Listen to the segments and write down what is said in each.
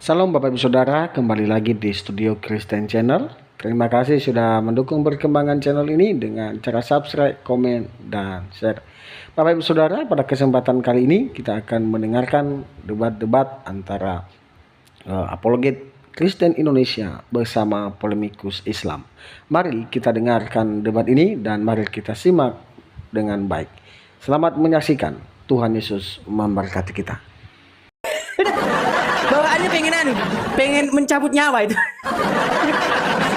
Salam Bapak Ibu Saudara, kembali lagi di Studio Kristen Channel. Terima kasih sudah mendukung perkembangan channel ini dengan cara subscribe, komen, dan share. Bapak Ibu Saudara, pada kesempatan kali ini kita akan mendengarkan debat-debat antara apologet Kristen Indonesia bersama polemikus Islam. Mari kita dengarkan debat ini dan mari kita simak dengan baik. Selamat menyaksikan. Tuhan Yesus memberkati kita. Bawaannya pengen mencabut nyawa itu.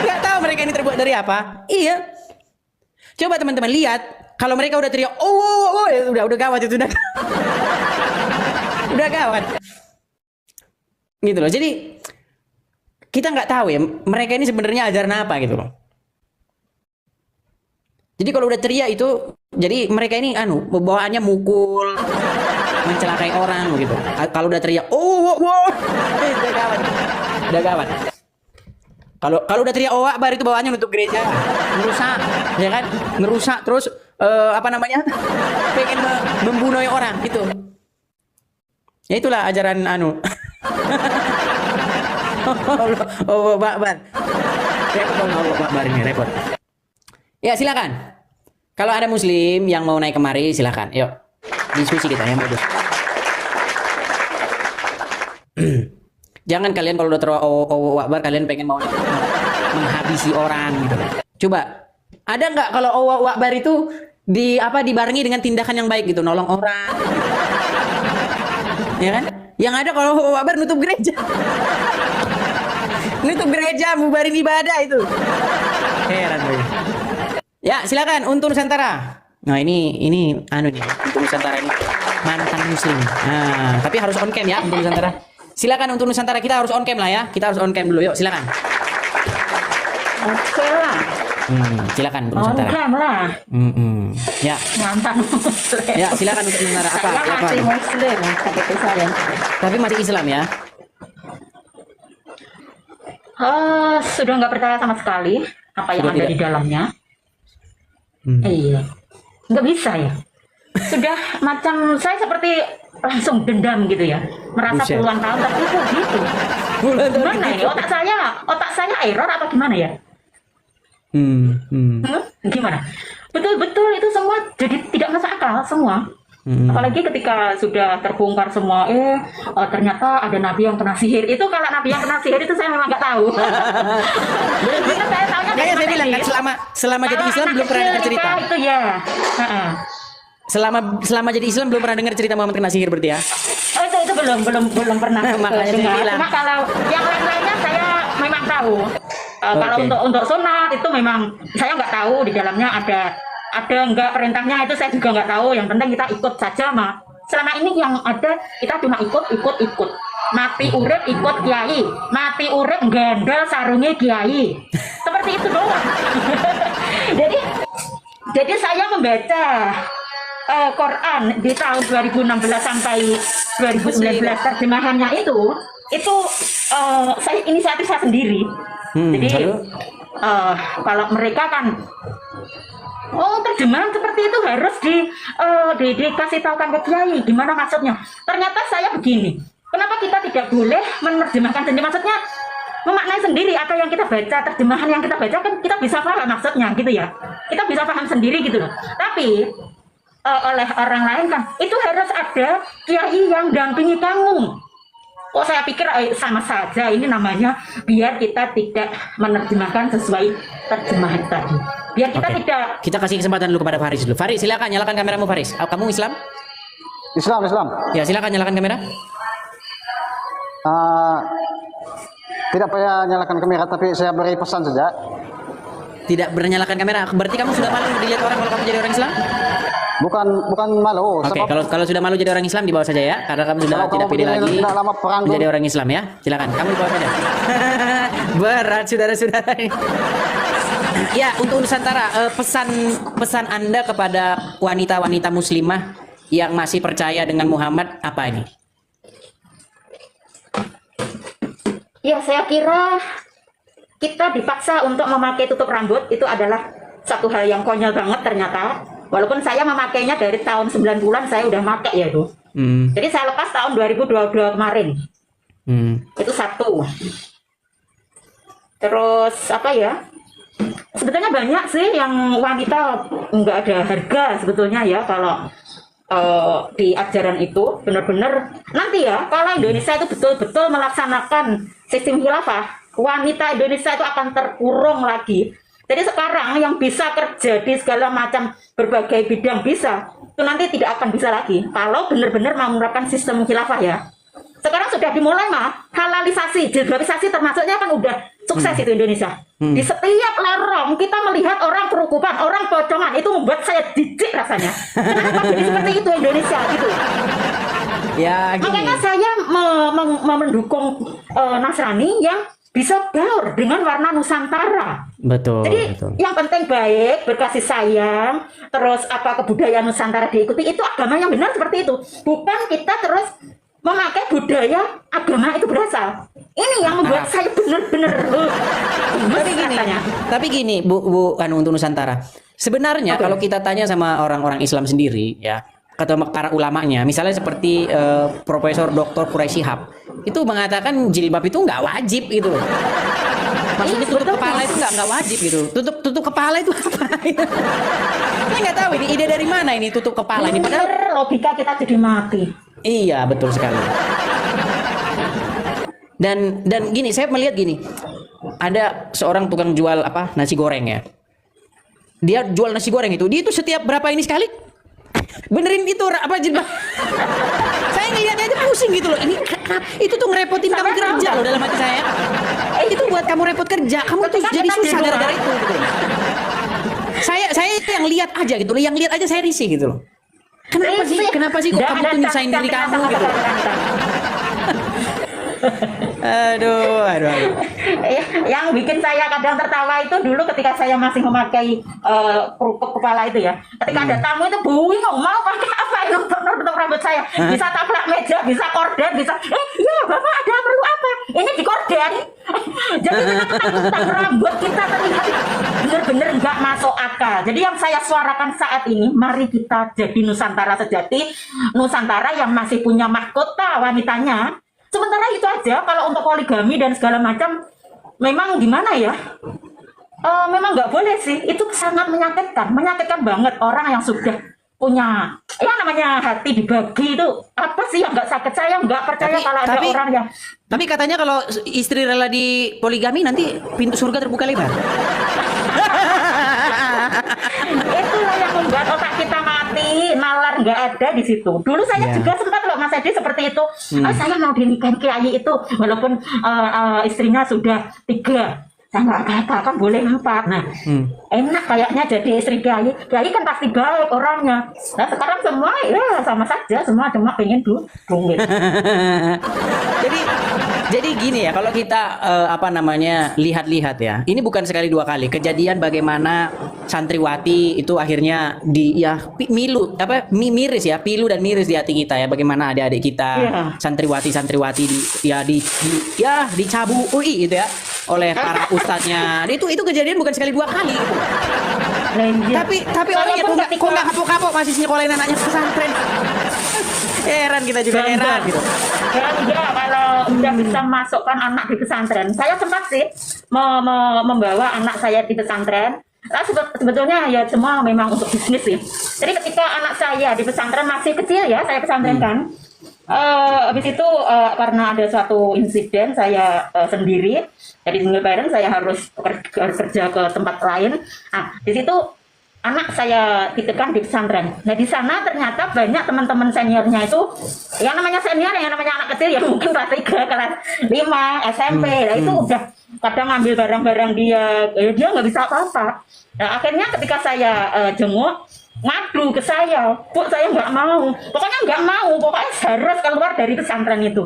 Nggak tahu mereka ini terbuat dari apa. Iya. Coba teman-teman lihat, kalau mereka udah teriak, udah gawat itu, udah gawat. Gitu loh. Jadi kita nggak tahu ya, mereka ini sebenarnya ajaran apa gitu loh. Jadi kalau udah teriak itu, jadi mereka ini bawaannya mukul, mencelakai orang gitu. Kalau udah teriak, udah gawat. Udah gawat. Kalau udah teriak Akbar itu bawaannya nutup gereja, ngerusak, ya kan? Ngerusak terus pengen membunuh orang gitu. Ya itulah ajaran Akbar. Repot Akbar ini repot. Ya silakan. Kalau ada muslim yang mau naik kemari silakan. Yuk. Diskusi kita yang bagus. Jangan kalian kalau udah terlalu Akbar kalian pengen mau menghabisi orang gitu. Coba ada nggak kalau Akbar itu dibarengi dengan tindakan yang baik gitu, nolong orang. Ya kan? Yang ada kalau Akbar nutup gereja. Nutup gereja, bubarin ibadah itu. Heran gue. Ya, silakan untuk Nusantara. Nah, ini untuk Nusantara ini mantan muslim. Nah, tapi harus on cam ya untuk Nusantara. Silakan untuk Nusantara, kita harus on cam lah ya. Kita harus on cam dulu, yuk silakan. Oke lah. Silakan untuk Nusantara. On cam lah. Ya. Mantan muslim. Ya, silakan untuk Nusantara. Saya masih muslim, seperti saya. Tapi masih Islam ya? Sudah nggak percaya sama sekali apa yang Sudah ada tidak. di dalamnya. Iya, nggak bisa ya. Sudah macam saya seperti langsung dendam gitu ya, merasa Buset. puluhan tahun tapi kok gitu. Gimana ini otak saya error apa gimana ya? Gimana? Betul-betul itu semua jadi tidak masuk akal semua. Apalagi ketika sudah terbongkar semua, ternyata ada nabi yang kena sihir. Itu kalau nabi yang kena sihir itu saya memang nggak tahu. Karena saya tahunya dari Kayak saya mana bilang ini? kan selama jadi Kalau Islam anak belum pernah kecil dengar cerita. nikah itu ya. Selama jadi Islam belum pernah dengar cerita Muhammad kena sihir berarti ya? Oh itu belum pernah. Makanya saya dengar. bilang. Cuma kalau yang lain-lainnya saya memang tahu. Kalau untuk sunat itu memang saya nggak tahu di dalamnya ada nggak perintahnya itu saya juga nggak tahu. Yang penting kita ikut saja mah. Selama ini yang ada kita cuma ikut. Mati urip ikut kiai, mati urip gendel sarungi kiai. Seperti itu doang. jadi saya membaca Quran di tahun 2016 sampai 2019 terjemahannya itu saya inisiatif saya sendiri. Jadi kalau mereka kan terjemahan seperti itu harus dikasih tahukan ke kiai gimana maksudnya. Ternyata saya begini, kenapa kita tidak boleh menerjemahkan sendiri, maksudnya memaknai sendiri apa yang kita baca, terjemahan yang kita baca kan kita bisa paham maksudnya gitu ya, kita bisa paham sendiri gitu loh. Tapi oleh orang lain kan itu harus ada kiai yang dampingi kamu. Kok saya pikir sama saja, ini namanya biar kita tidak menerjemahkan sesuai terjemahan tadi. Biar kita tidak. Kita kasih kesempatan dulu kepada Faris dulu. Faris, silakan nyalakan kameramu Faris. Kamu Islam? Islam. Ya, silakan nyalakan kamera. Tidak payah nyalakan kamera, tapi saya beri pesan saja. Tidak bernyalakan kamera. Berarti kamu sudah malu dilihat orang kalau kamu jadi orang Islam? Bukan malu. Oke, kalau sudah malu jadi orang Islam dibawa saja ya, karena kamu sudah Kalau tidak kamu pede lagi tidak lama perang menjadi orang Islam ya. Silakan, kamu dibawa saja. Berat saudara-saudara. Ya, untuk Nusantara, pesan Anda kepada wanita-wanita muslimah yang masih percaya dengan Muhammad apa ini? Ya, saya kira kita dipaksa untuk memakai tutup rambut itu adalah satu hal yang konyol banget ternyata. Walaupun saya memakainya dari tahun 90-an saya udah pakai ya itu. Jadi saya lepas tahun 2022 kemarin. Itu satu. Terus apa ya? Sebetulnya banyak sih yang wanita nggak ada harga sebetulnya ya kalau di ajaran itu benar-benar nanti ya kalau Indonesia itu betul-betul melaksanakan sistem khilafah, wanita Indonesia itu akan terkurung lagi. Jadi sekarang yang bisa kerja di segala macam berbagai bidang bisa, itu nanti tidak akan bisa lagi kalau benar-benar mau menerapkan sistem khilafah ya. Sekarang sudah dimulai mah halalisasi, jilbabisasi termasuknya kan udah sukses itu Indonesia. Di setiap lorong kita melihat orang kerukupan, orang pocongan, itu membuat saya jijik rasanya. Kenapa jadi seperti itu Indonesia gitu? Ya, gini. Makanya saya mendukung Nasrani yang bisa gaur dengan warna Nusantara. Betul. Jadi betul. yang penting baik, berkasih sayang, terus apa kebudayaan Nusantara diikuti, itu agama yang benar seperti itu. Bukan kita terus memakai budaya agama itu berasal. Ini yang membuat saya benar-benar tapi gini Bu untuk Nusantara. Sebenarnya kalau kita tanya sama orang-orang Islam sendiri ya, kata para ulamanya, misalnya seperti Profesor Dr. Quraisy Shihab, itu mengatakan jilbab itu nggak wajib gitu. Maksudnya tutup kepala itu nggak wajib gitu. Tutup kepala itu apa? Saya nggak tahu ini ide dari mana ini tutup kepala ini. Padahal logika kita jadi mati. Iya betul sekali. Dan gini, saya melihat gini, ada seorang tukang jual nasi goreng ya. Dia jual nasi goreng itu, dia itu setiap berapa ini sekali benerin itu jilbab. Saya ngeliatnya aja pusing gitu loh. Ini itu tuh ngerepotin kamu kerja loh dalam hati saya. Itu buat kamu repot kerja, kamu tuh jadi susah gara-gara itu. Gitu. Saya yang lihat aja gitu loh, yang lihat aja saya risih gitu loh. Kenapa sih kok kamu tuh nyusahin diri kamu gitu? Aduh. Yang bikin saya kadang tertawa itu dulu ketika saya masih memakai kerupuk kepala itu ya. Ketika ada tamu itu bingung mau pakai apa itu untuk rambut saya. Bisa taplak meja, bisa korden, bisa. Iya bapak ada perlu apa? Ini di korden. Jadi tentang rambut kita terlihat benar-benar nggak masuk akal. Jadi yang saya suarakan saat ini, mari kita jadi Nusantara sejati, Nusantara yang masih punya mahkota wanitanya. Sementara itu aja, kalau untuk poligami dan segala macam, memang gimana ya? Memang nggak boleh sih. Itu sangat menyakitkan banget orang yang sudah punya, ya namanya hati dibagi itu apa sih yang nggak sakit? Saya nggak percaya kalau ada orang yang. Tapi katanya kalau istri rela di poligami nanti pintu surga terbuka lebar. Itulah yang membuat otak kita mati, nalar nggak ada di situ. Dulu saya juga sempat loh Mas Edi seperti itu. Saya mau dinikahin kiai itu, walaupun istrinya sudah 3. Saya nggak apa-apa, kan boleh 4. Nah, enak kayaknya jadi istri kiai. Kiai kan pasti baik orangnya. Nah sekarang semua ya sama saja, semua cuma pengen duit. Jadi gini ya, kalau kita lihat-lihat ya, ini bukan sekali dua kali kejadian bagaimana santriwati itu akhirnya pilu dan miris di hati kita ya, bagaimana adik-adik kita santriwati dicabui gitu ya oleh para ustadznya. Itu kejadian bukan sekali dua kali gitu. Tapi orangnya kok nggak kapok-kapok masih nyekolahin anaknya ke pesantren. Heran kita juga heran gitu. Ya kalau udah bisa masukkan anak di pesantren, saya sempat sih membawa anak saya di pesantren. Nah, sebetulnya ya semua memang untuk bisnis sih. Jadi ketika anak saya di pesantren masih kecil ya, saya pesantrenkan. Habis itu karena ada suatu insiden saya sendiri jadi single parent, saya harus kerja ke tempat lain. Nah di situ anak saya titipkan di pesantren. Nah di sana ternyata banyak teman-teman seniornya itu, yang namanya senior, yang namanya anak kecil yang mungkin kelas 3, kelas 5 SMP. Nah itu udah kadang ngambil barang-barang dia nggak bisa apa-apa. Nah akhirnya ketika saya jenguk, ngadu ke saya, Bu saya nggak mau, pokoknya harus keluar dari pesantren itu.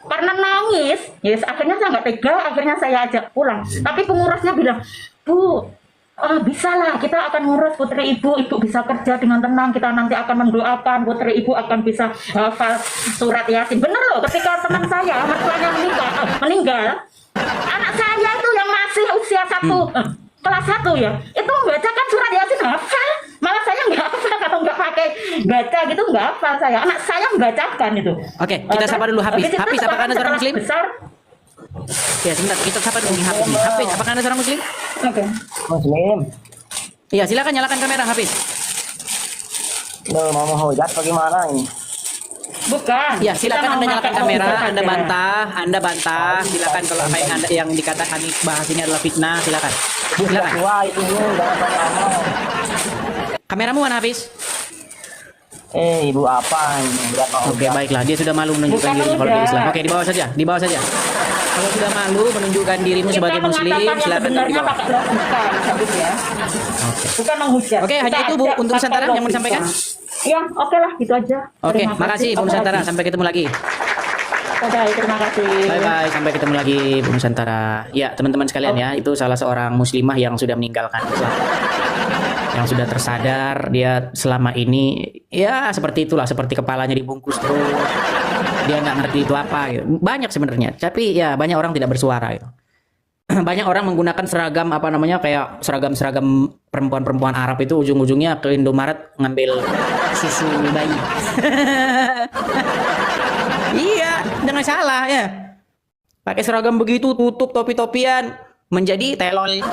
Karena nangis, akhirnya saya nggak tega, akhirnya saya ajak pulang. Tapi pengurusnya bilang, Bu, bisa lah, kita akan ngurus putri ibu bisa kerja dengan tenang, kita nanti akan mendoakan putri ibu akan bisa hafal surat Yasin. Bener loh, ketika teman saya mertuanya meninggal, anak saya itu yang masih usia kelas 1 ya, itu membacakan surat Yasin hafal. Malah saya nggak hafal, kalau nggak pakai baca gitu nggak hafal saya. Anak saya membacakan itu. Oke, kita sapa dulu Hafiz. Habis itu Hafiz, apakah Anda seorang setelah muslim? Besar. Ya, sebentar, kita sapa dulu nih Hafiz nih. Hafiz, apakah Anda seorang muslim? Oke. Muslim. Iya, silakan nyalakan kamera Hafiz. Lo mau menghujat bagaimana ini? Bukan. Ya, Kita silakan mau Anda nyalakan pakai kamera, komputer Anda saja. bantah, Anda bantah. Silakan kalau apa yang Anda yang dikatakan bahas ini adalah fitnah, silakan. Silakan. Tua itu jangan banyak omong. Kameramu mana Hafiz? Ibu apa ini? Berapa Oke, baiklah. Dia sudah malu menunjukkan Bukan diri kalau udah. di Islam. Oke, di bawah saja, di bawah saja. Kalau sudah malu menunjukkan dirimu Kita sebagai muslim, mengatakan yang silakan di sebenarnya bawah. pakai logika, habis ya. Oke. Bukan menghujat. Oke, hanya Kita itu, Bu, ajak untuk pakai Nusantara yang mau logika. disampaikan? Iya, oke lah, gitu aja. Oke, Terima makasih Bu Apa Nusantara. lagi? Sampai ketemu lagi. Oke, terima kasih. Bye bye, sampai ketemu lagi Bu Nusantara. Ya, teman-teman sekalian ya, itu salah seorang muslimah yang sudah meninggalkan Islam. Yang sudah tersadar dia selama ini ya seperti itulah, seperti kepalanya dibungkus terus. Dia nggak ngerti itu apa gitu. Banyak sebenarnya, tapi ya banyak orang tidak bersuara gitu. Banyak orang menggunakan seragam apa namanya kayak seragam-seragam perempuan-perempuan Arab itu ujung-ujungnya ke Indomaret ngambil susu bayi. Iya, jangan salah ya. Pakai seragam begitu, tutup topi-topian, menjadi telolis.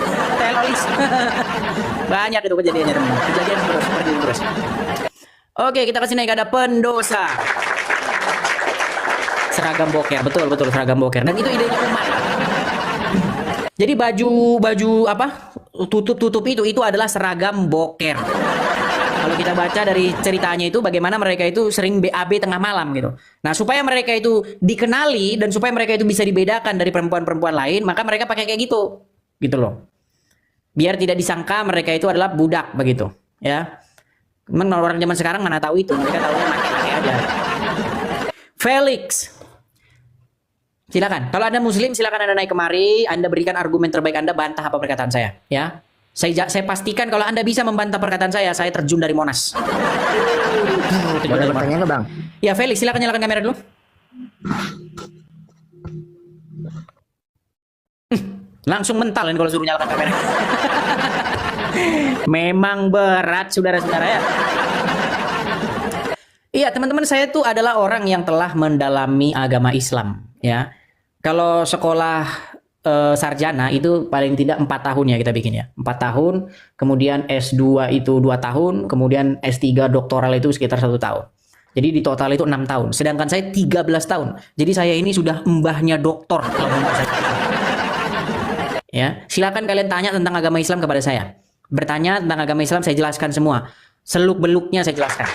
Banyak itu kejadiannya teman. Kejadian terus, seperti itu terus. Oke, kita kasih naik ada pendosa. Seragam boker, betul seragam boker. Dan itu idenya umat. Jadi baju apa? Tutup itu adalah seragam boker. Kalau kita baca dari ceritanya itu bagaimana mereka itu sering BAB tengah malam gitu. Nah, supaya mereka itu dikenali dan supaya mereka itu bisa dibedakan dari perempuan-perempuan lain, maka mereka pakai kayak gitu. Gitu loh. Biar tidak disangka mereka itu adalah budak begitu, ya. Memang orang zaman sekarang mana tahu itu, mereka tahunya pakai aja. Felix. Silakan. Kalau Anda muslim silakan Anda naik kemari, Anda berikan argumen terbaik Anda, bantah apa perkataan saya, ya. Saya pastikan kalau Anda bisa membantah perkataan saya terjun dari Monas. Boleh bertanya nggak Bang? Ya, Felix, silakan nyalakan kamera dulu. Langsung mental ini kalau suruh nyalakan kamera. Memang berat, saudara-saudara ya. Iya, teman-teman, saya tuh adalah orang yang telah mendalami agama Islam, ya. Kalau sekolah sarjana itu paling tidak 4 tahun ya kita bikin ya. 4 tahun, kemudian S2 itu 2 tahun, kemudian S3 doktoral itu sekitar 1 tahun. Jadi di total itu 6 tahun. Sedangkan saya 13 tahun. Jadi saya ini sudah mbahnya doktor kalau mau saya. Ya, silakan kalian tanya tentang agama Islam kepada saya. Bertanya tentang agama Islam saya jelaskan semua. Seluk-beluknya saya jelaskan.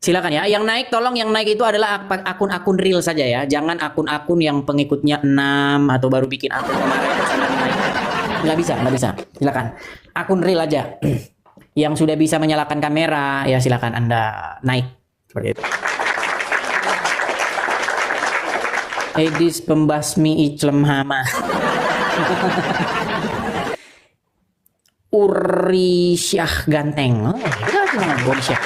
Silakan ya. Yang naik tolong yang naik itu adalah akun-akun real saja ya. Jangan akun-akun yang pengikutnya 6 atau baru bikin akun kemarin terus Anda naik. Nggak bisa. Silakan. Akun real aja. Yang sudah bisa menyalakan kamera ya silakan Anda naik seperti itu. Edis pembasmi Iclem Hama. Uri Syah Ganteng. Oh, itu gimana? Uri Syah.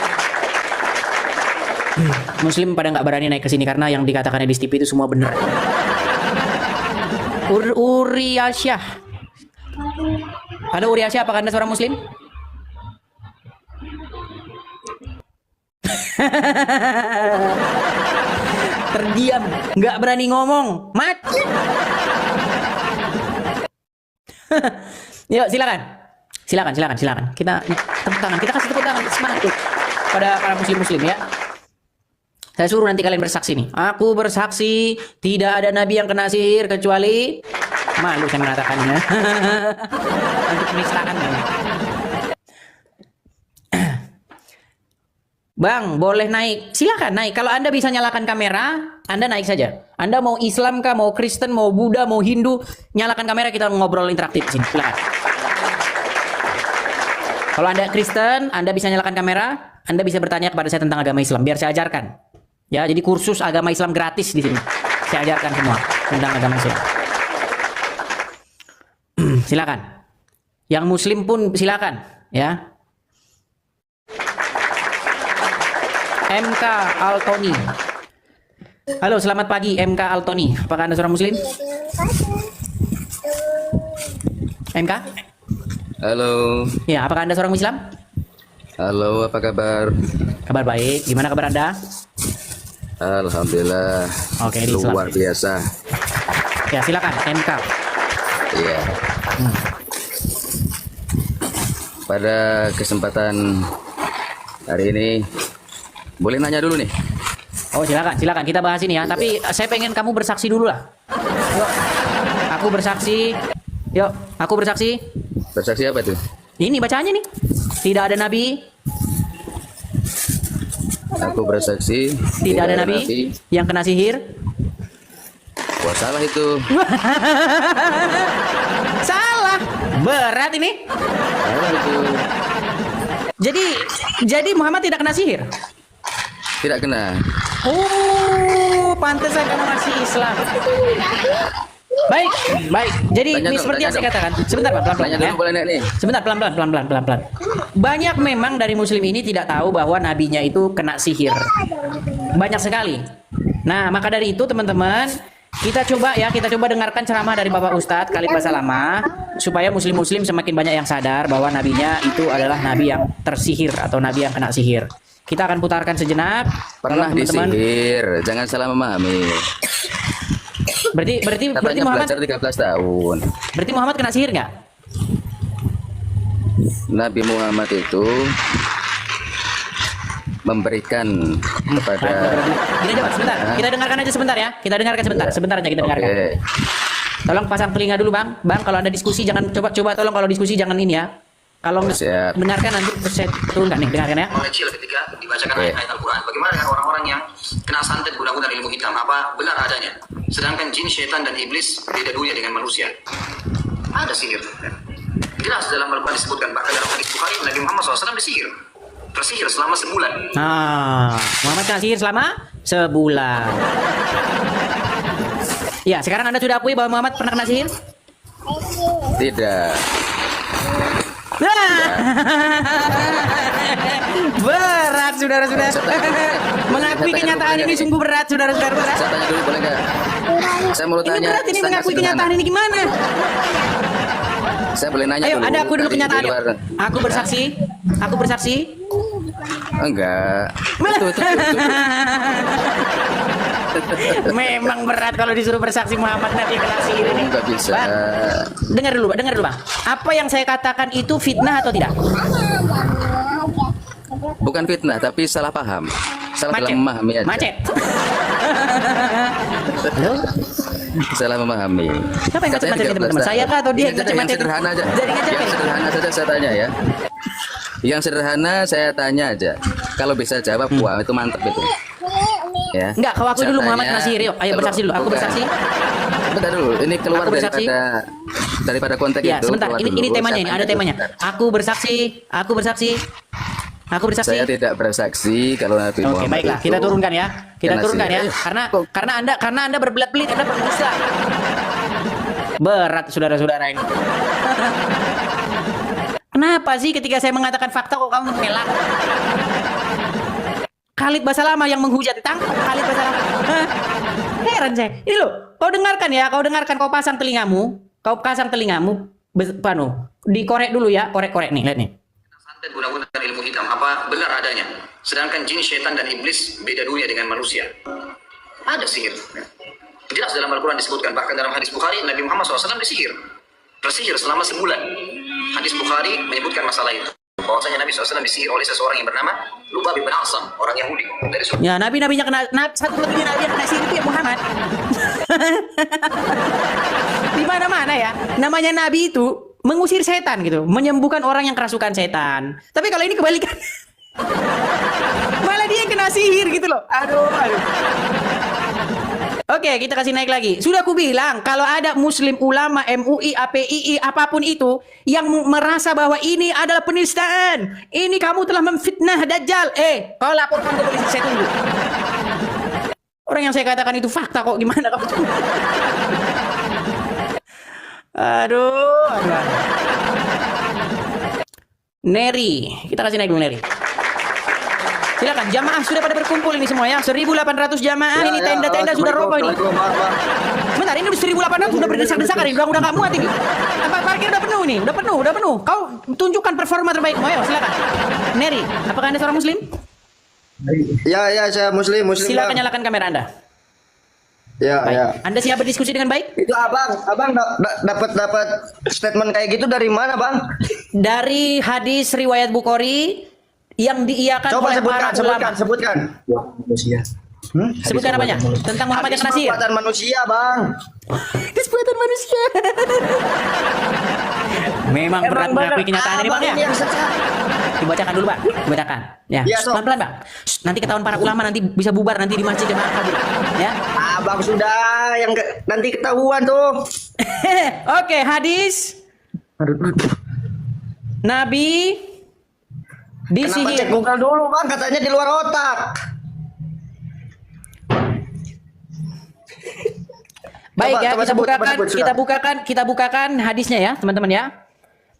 Muslim pada nggak berani naik ke sini karena yang dikatakan di TV itu semua benar. Uri Syah. Halo Uri Syah, apakah Anda seorang Muslim? Terdiam, nggak berani ngomong, mati. Yuk silakan. Kita tepuk tangan, kita kasih tepuk tangan semangat tuh pada para muslim ya. Saya suruh nanti kalian bersaksi nih. Aku bersaksi tidak ada nabi yang kena sihir kecuali malu saya mengatakannya. Untuk penistaan. Bang, boleh naik. Silakan naik. Kalau Anda bisa nyalakan kamera, Anda naik saja. Anda mau Islam kah, mau Kristen, mau Buddha, mau Hindu, nyalakan kamera kita ngobrol interaktif di sini. Silakan. Kalau Anda Kristen, Anda bisa nyalakan kamera, Anda bisa bertanya kepada saya tentang agama Islam biar saya ajarkan. Ya, jadi kursus agama Islam gratis di sini. Saya ajarkan semua tentang agama Islam. Silakan. Yang muslim pun silakan, ya. MK Altoni. Halo, selamat pagi MK Altoni. Apakah Anda seorang muslim? MK? Halo, Ya, apakah Anda seorang Muslim? halo, apa kabar? Kabar baik. Gimana kabar Anda? Alhamdulillah, Oke, di Islam. luar biasa. Ya, silakan MK. Iya. Pada kesempatan hari ini, boleh nanya dulu nih. Oh, silakan, silakan kita bahas ini ya. Tapi saya pengen kamu bersaksi dulu lah. Yuk, aku bersaksi. Yuk, aku bersaksi. Bersaksi apa tuh? Ini bacaannya nih. Tidak ada nabi, Aku bersaksi tidak ada nabi yang kena sihir. Wah, salah itu. Salah. Berat ini. Salah itu. Jadi Muhammad tidak kena sihir. Tidak kena. Oh, pantesan kamu masih Islam. Baik, baik. Jadi Tanya ini dong, seperti yang tanya saya dong. katakan. Sebentar, Pak, pelan-pelan Tanya ya. dulu boleh nih. Sebentar, pelan-pelan. Banyak memang dari muslim ini tidak tahu bahwa nabinya itu kena sihir. Banyak sekali. Nah, maka dari itu teman-teman, kita coba dengarkan ceramah dari Bapak Ustadz Khalid Basalamah supaya muslim-muslim semakin banyak yang sadar bahwa nabinya itu adalah nabi yang tersihir atau nabi yang kena sihir. Kita akan putarkan sejenak. Pernah Tolong, teman-teman. disihir, jangan salah memahami. Berarti Katanya Muhammad belajar 13 tahun. berarti Muhammad kena sihir nggak? Nabi Muhammad itu memberikan kepada Gini aja Pak, sebentar. Kita dengarkan aja sebentar ya. Kita dengarkan sebentar. Sebentar aja kita dengarkan. Oke. Tolong pasang telinga dulu Bang. Bang, kalau ada diskusi jangan coba tolong kalau diskusi jangan ini ya. Kalau Siap. mendengarkan nanti saya turunkan nih, dengarkan ya. kecil ketika dibacakan Oke. ayat Al-Quran. Bagaimana dengan orang-orang yang kena santet guna-guna ilmu hitam? Apa benar adanya? Sedangkan jin, syaitan, dan iblis beda dunia dengan manusia. Ada sihir. Jelas dalam Al-Quran disebutkan, bahkan dalam hadis Bukhari, Nabi Muhammad SAW disihir. Tersihir selama sebulan. Nah, Muhammad kena sihir selama sebulan. Ya, sekarang Anda sudah akui bahwa Muhammad pernah kena sihir? Tidak. Berat, saudara-saudara. Mengakui kenyataan ini sungguh berat, saudara-saudara. Saya tanya dulu boleh nggak? Saya mau Ini tanya. berat ini tanya mengakui sederhana. kenyataan ini gimana? Saya boleh nanya Ayo, dulu. Anda akui dulu Tadi di kenyataan. luar. Aku bersaksi. Aku bersaksi. Enggak. Itu. Memang berat kalau disuruh bersaksi Muhammad Nabi kena sihir ini. Enggak bisa. Bang, dengar dulu, Bang. Apa yang saya katakan itu fitnah atau tidak? Bukan fitnah, tapi salah paham. Salah dalam memahami aja. Macet. Halo? Salah memahami. Siapa yang Katanya ngacet-ngacet 13 teman-teman? Saya kah atau dia yang Yang ngacet-ngacet? sederhana aja. Jadi ngacet Yang sederhana saja saya tanya ya. Yang sederhana saya tanya aja. Kalau bisa jawab, wah itu mantep itu. Ya. Enggak, kalau aku Saya dulu Muhammad tanya, kena sihir. Yuk, ayo kalau- bersaksi dulu. Aku bukan. bersaksi. Bentar dulu, ini keluar Aku bersaksi. daripada konteks Ya, itu. sebentar. keluar Ini dulu. temanya Saya ini, tanya ada dulu temanya. sebentar. Aku bersaksi. Saya tidak bersaksi kalau Nabi Oke, Muhammad baiklah. itu Kita turunkan ya. Kita kena turunkan ya. sihir. Karena Anda berbelit-belit, Anda berdusta. Berat saudara-saudara ini. Kenapa sih ketika saya mengatakan fakta kok kamu mengelak? Khalid Basalamah yang menghujat Khalid Basalamah. Hah? Heran saya. Ini loh, kau dengarkan ya, kau pasang telingamu, dikorek dulu ya, korek-korek nih, lihat nih. Santet guna-guna ilmu hitam. Apa benar adanya? Sedangkan jin, syaitan, dan iblis beda dunia dengan manusia. Ada sihir. Jelas dalam Al-Quran disebutkan, bahkan dalam hadis Bukhari, Nabi Muhammad SAW disihir. Tersihir selama sebulan. Hadis Bukhari menyebutkan masalah itu. Bahwasanya Nabi SAW disihir oleh seseorang yang bernama Lubab bin Asam, orang Yahudi dari suku. Ya, nabinya kena satu lagi nabi yang kena sihir itu ya Muhammad. Di mana-mana ya, namanya nabi itu mengusir setan gitu, menyembuhkan orang yang kerasukan setan. Tapi kalau ini kebalikan. Malah dia yang kena sihir gitu loh. Aduh. Oke, kita kasih naik lagi. Sudah aku bilang, kalau ada muslim, ulama, MUI, APII, apapun itu, yang merasa bahwa ini adalah penistaan, ini kamu telah memfitnah Dajjal, kau laporkan ke polisi, saya tunggu. Orang yang saya katakan itu fakta kok, gimana kamu tunggu? Aduh. Neri, kita kasih naik dulu Neri. Silakan, jamaah sudah pada berkumpul ini semua ya. 1.800 jamaah ini tenda-tenda sudah roboh ini. Sebentar, ini udah 1.800 sudah berdesak-desakan ini, udah nggak muat ini. Tempat parkir udah penuh nih, udah penuh. Kau tunjukkan performa terbaikmu, ayo silakan. Neri, apakah Anda seorang muslim? Ya, saya muslim. Silakan Bang. nyalakan kamera Anda. Ya, Baik. ya. Anda siap berdiskusi dengan baik? Itu abang dapat statement kayak gitu dari mana, Bang? Dari hadis riwayat Bukhari yang diiyakan Coba oleh para ulama. sebutkan. Sebutkan apanya? Tentang Muhammad yang kena sihir. Kekuatan manusia, Bang. Hadis buatan manusia. Memang berat mengakui kenyataan ini, Bang ya. Ini yang sesat. Dibacakan dulu, Pak. Dibacakan. Ya, Iya, Sob. pelan-pelan, Bang. Nanti ketahuan para ulama, nanti bisa bubar nanti di masjid jemaah kabur. Ya. Abang sudah yang nanti ketahuan tuh. Oke, hadis Nabi Kenapa disihir. cek Google dulu, Bang? Katanya di luar otak. Baik Coba ya, sebut, kita bukakan hadisnya ya, teman-teman ya.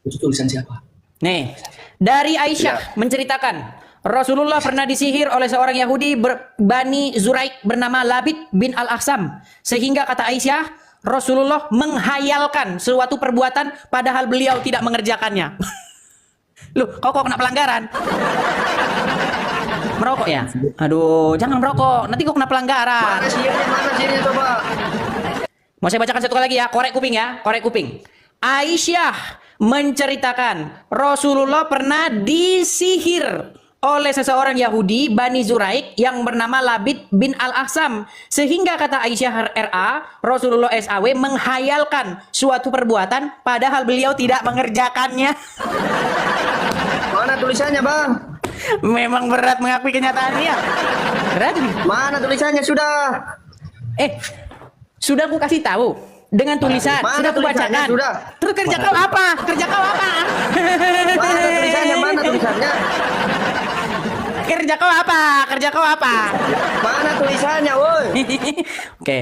Itu tulisan siapa? Nih, dari Aisyah menceritakan Rasulullah pernah disihir oleh seorang Yahudi Bani Zuraik bernama Labid bin Al-Ahsam. Sehingga kata Aisyah, Rasulullah menghayalkan suatu perbuatan padahal beliau tidak mengerjakannya. Loh, kok kena pelanggaran? Merokok ya? Aduh, jangan merokok. Nanti kok kena pelanggaran. Mana sihirnya coba? Mau saya bacakan satu kali lagi ya, korek kuping ya, korek kuping. Aisyah menceritakan Rasulullah pernah disihir oleh seseorang Yahudi Bani Zuraik yang bernama Labid bin Al-Ahsam. Sehingga kata Aisyah RA, Rasulullah SAW menghayalkan suatu perbuatan padahal beliau tidak mengerjakannya. Mana tulisannya, Bang? Memang berat mengakui kenyataannya. Berat nih. Mana tulisannya sudah? Sudah aku kasih tahu dengan tulisan, Mana sudah aku tulisannya? bacakan. Sudah. Terus kerja kau apa? Kerja kau apa? Mana tulisannya? Mana tulisannya? Kerja kau apa? Kerja kau apa? Mana tulisannya, woi? Oke,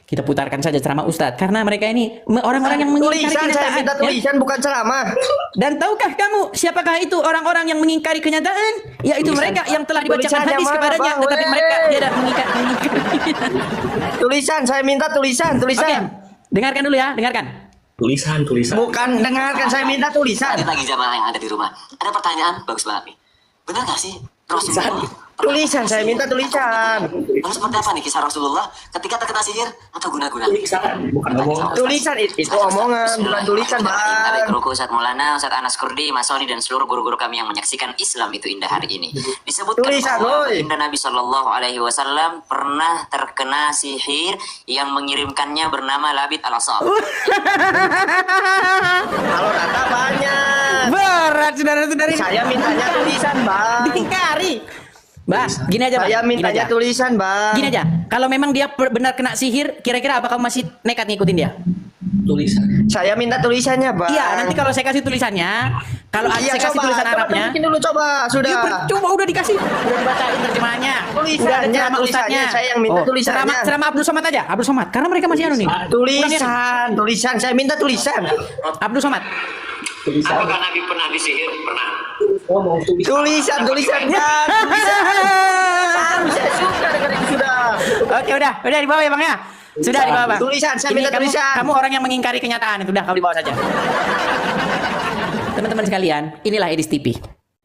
kita putarkan saja ceramah Ustadz karena mereka ini orang-orang yang mengingkari Tulisan, saya kenyataan. minta ya. tulisan bukan ceramah. Dan tahukah kamu siapakah itu orang-orang yang mengingkari kenyataan? Yaitu mereka yang telah dibacakan Tulisannya hadis mana, kepadanya, Bang? tetapi Weh. mereka tidak mengingkari. Tulisan, saya minta tulisan. Oke, dengarkan dulu ya, dengarkan. Tulisan. Bukan dengarkan, saya minta tulisan. Lagi jamaah yang ada di rumah. Ada pertanyaan bagus banget nih. Benar nggak sih Rasulullah? Tulisan, saya minta tulisan. Lalu seperti apa nih kisah Rasulullah ketika terkena sihir atau guna-guna? Tulisan itu omongan, bukan tulisan, Baik, Bang. Ruku Ustadz Maulana, Ustadz Anas Kurdi, Mas Soni dan seluruh guru-guru kami yang menyaksikan Islam itu indah hari ini. Disebutkan Tulisan, bahwa woi. Ibunda Nabi Shallallahu Alaihi Wasallam pernah terkena sihir yang mengirimkannya bernama Labid Al-Asam. Kalau data banyak. Berat saudara-saudari. Saya mintanya tulisan, Bang. Diingkari. Bah, gini aja, Bang. Saya Gini mintanya aja. tulisan, Bang. Gini aja, kalau memang dia benar kena sihir, kira-kira apa kamu masih nekat ngikutin dia? Tulisan. Saya minta tulisannya, Bang. Iya, nanti kalau saya kasih tulisannya, kalau Iya, saya kasih coba, tulisan coba Arabnya, tunjukin dulu, coba. Sudah. ya percuma udah dikasih, udah dibacain terjemahannya, Tulisannya, udah ada ceramah tulisannya, ustadznya. saya yang minta tulisannya. Ceramah Abdul Somad aja, Abdul Somad, karena mereka masih anu nih. Tulisan, saya minta tulisan. Abdul Somad. Apakah Nabi pernah disihir? Pernah. Tulisan, Bang. Saya suka dengan itu sudah. Oke, udah dibawa ya Bang ya. Sudah dibawa Bang. Tulisan, saya Ini minta tulisan. Kamu orang yang mengingkari kenyataan, itu udah kamu dibawa saja. Teman-teman sekalian, inilah Edis TV.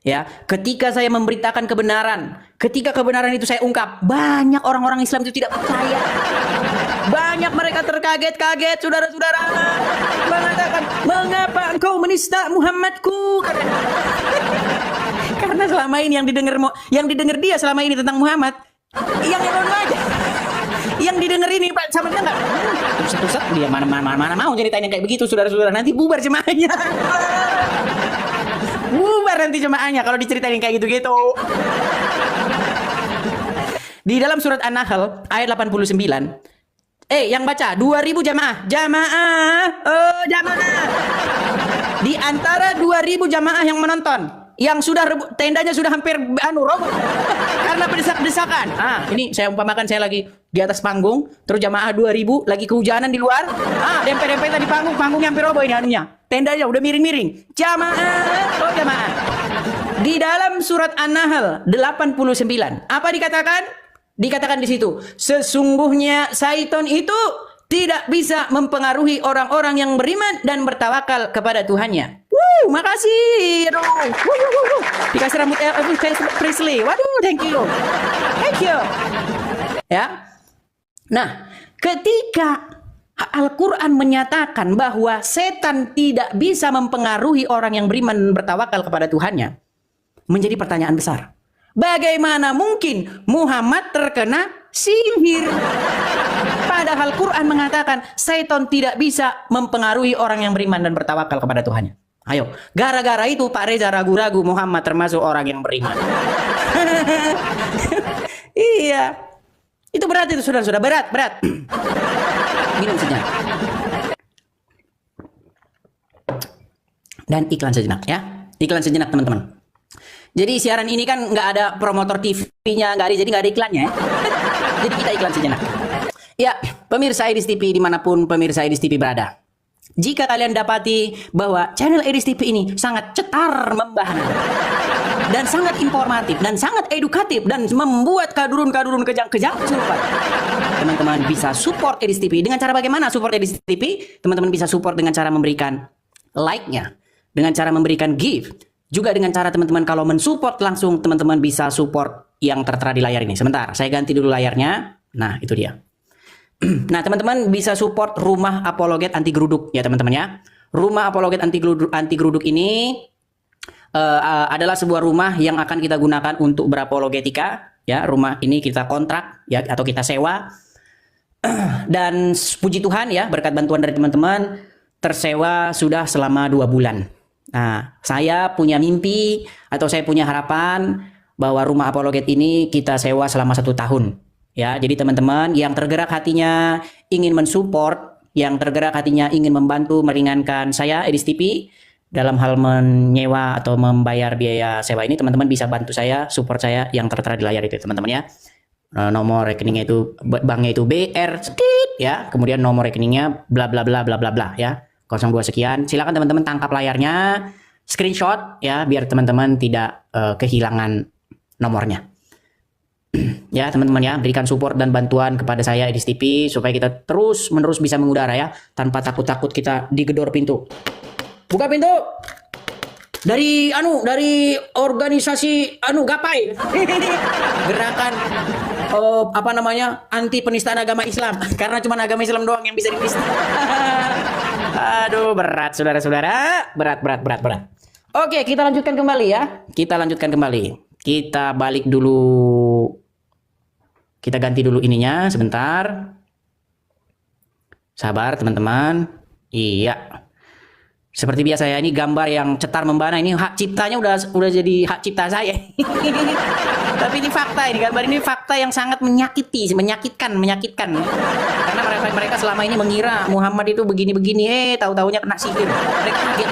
Ya, ketika saya memberitakan kebenaran, ketika kebenaran itu saya ungkap, banyak orang-orang Islam itu tidak percaya. Banyak mereka terkaget-kaget, saudara-saudara. Mengatakan, mengapa engkau menista Muhammadku? Karena selama ini yang didengar dia selama ini tentang Muhammad, yang aja. Yang didengar ini Pak sama dia enggak? Ustaz dia mana mau ceritain yang kayak begitu, saudara-saudara. Nanti bubar jemaahnya. Bubar nanti jemaahnya kalau diceritain kayak gitu-gitu. Di dalam surat An-Nahl ayat 89, yang baca 2000 jamaah. Jamaah. Di antara 2000 jamaah yang menonton, yang sudah tendanya sudah hampir roboh karena berdesak-desakan. Ini saya umpamakan saya lagi di atas panggung, terus jamaah 2000 lagi kehujanan di luar. Dempet-dempetan di panggungnya hampir roboh ini anunya. Tendanya udah miring-miring. Jamaah. Di dalam surat An-Nahl 89, apa dikatakan? Dikatakan di situ, sesungguhnya syaitan itu tidak bisa mempengaruhi orang-orang yang beriman dan bertawakal kepada Tuhannya. Makasih. Dikasih rambut Elvis Presley. Waduh, thank you. Thank you. Ya. Nah, ketika Al-Quran menyatakan bahwa setan tidak bisa mempengaruhi orang yang beriman dan bertawakal kepada Tuhannya, menjadi pertanyaan besar. Bagaimana mungkin Muhammad terkena sihir? Padahal Quran mengatakan setan tidak bisa mempengaruhi orang yang beriman dan bertawakal kepada Tuhannya. Ayo, gara-gara itu Pak Reza ragu-ragu Muhammad termasuk orang yang beriman. Iya. Itu berat itu, sudah berat. Minum sejenak. Dan iklan sejenak ya. Iklan sejenak teman-teman. Jadi siaran ini kan nggak ada promotor TV-nya, jadi nggak ada iklannya ya. Jadi kita iklan sejenak. Ya, pemirsa Edis TV dimanapun pemirsa Edis TV berada. Jika kalian dapati bahwa channel Edis TV ini sangat cetar membahana dan sangat informatif dan sangat edukatif dan membuat kadurun-kadurun kejang-kejang serupa, teman-teman bisa support Edis TV. Dengan cara bagaimana support Edis TV? Teman-teman bisa support dengan cara memberikan like-nya, dengan cara memberikan gift. Juga dengan cara teman-teman kalau mensupport langsung, teman-teman bisa support yang tertera di layar ini. Sebentar, saya ganti dulu layarnya. Nah, itu dia. Nah, teman-teman bisa support Rumah Apologet Anti Geruduk ya teman-teman ya. Rumah Apologet Anti Geruduk ini adalah sebuah rumah yang akan kita gunakan untuk berapologetika ya. Rumah ini kita kontrak ya atau kita sewa. Dan puji Tuhan ya, berkat bantuan dari teman-teman tersewa sudah selama 2 bulan. Nah, saya punya mimpi atau saya punya harapan bahwa Rumah Apologet ini kita sewa selama 1 tahun. Ya, jadi teman-teman yang tergerak hatinya ingin mensupport, yang tergerak hatinya ingin membantu meringankan saya Edis TV dalam hal menyewa atau membayar biaya sewa ini, teman-teman bisa bantu saya, support saya yang tertera di layar itu teman-teman ya. Nomor rekeningnya itu, banknya itu BR ya, kemudian nomor rekeningnya bla bla bla bla bla bla ya. 02 sekian. Silakan teman-teman tangkap layarnya, screenshot ya biar teman-teman tidak kehilangan nomornya. Ya teman-teman ya, berikan support dan bantuan kepada saya Edis TV supaya kita terus-menerus bisa mengudara ya, tanpa takut-takut kita digedor pintu. Buka pintu. Dari organisasi Gapai. Gerakan apa namanya? Anti penistaan agama Islam. Karena cuma agama Islam doang yang bisa dinista. Aduh, berat saudara-saudara. Berat. Oke, kita lanjutkan kembali ya. Kita balik dulu. Kita ganti dulu ininya sebentar. Sabar teman-teman. Iya. Seperti biasa ya, ini gambar yang cetar membana, ini hak ciptanya udah jadi hak cipta saya. Tapi ini fakta, ini gambar ini fakta yang sangat menyakitkan. Karena mereka selama ini mengira Muhammad itu begini-begini, tahu-taunya kena sihir. Mereka kaget.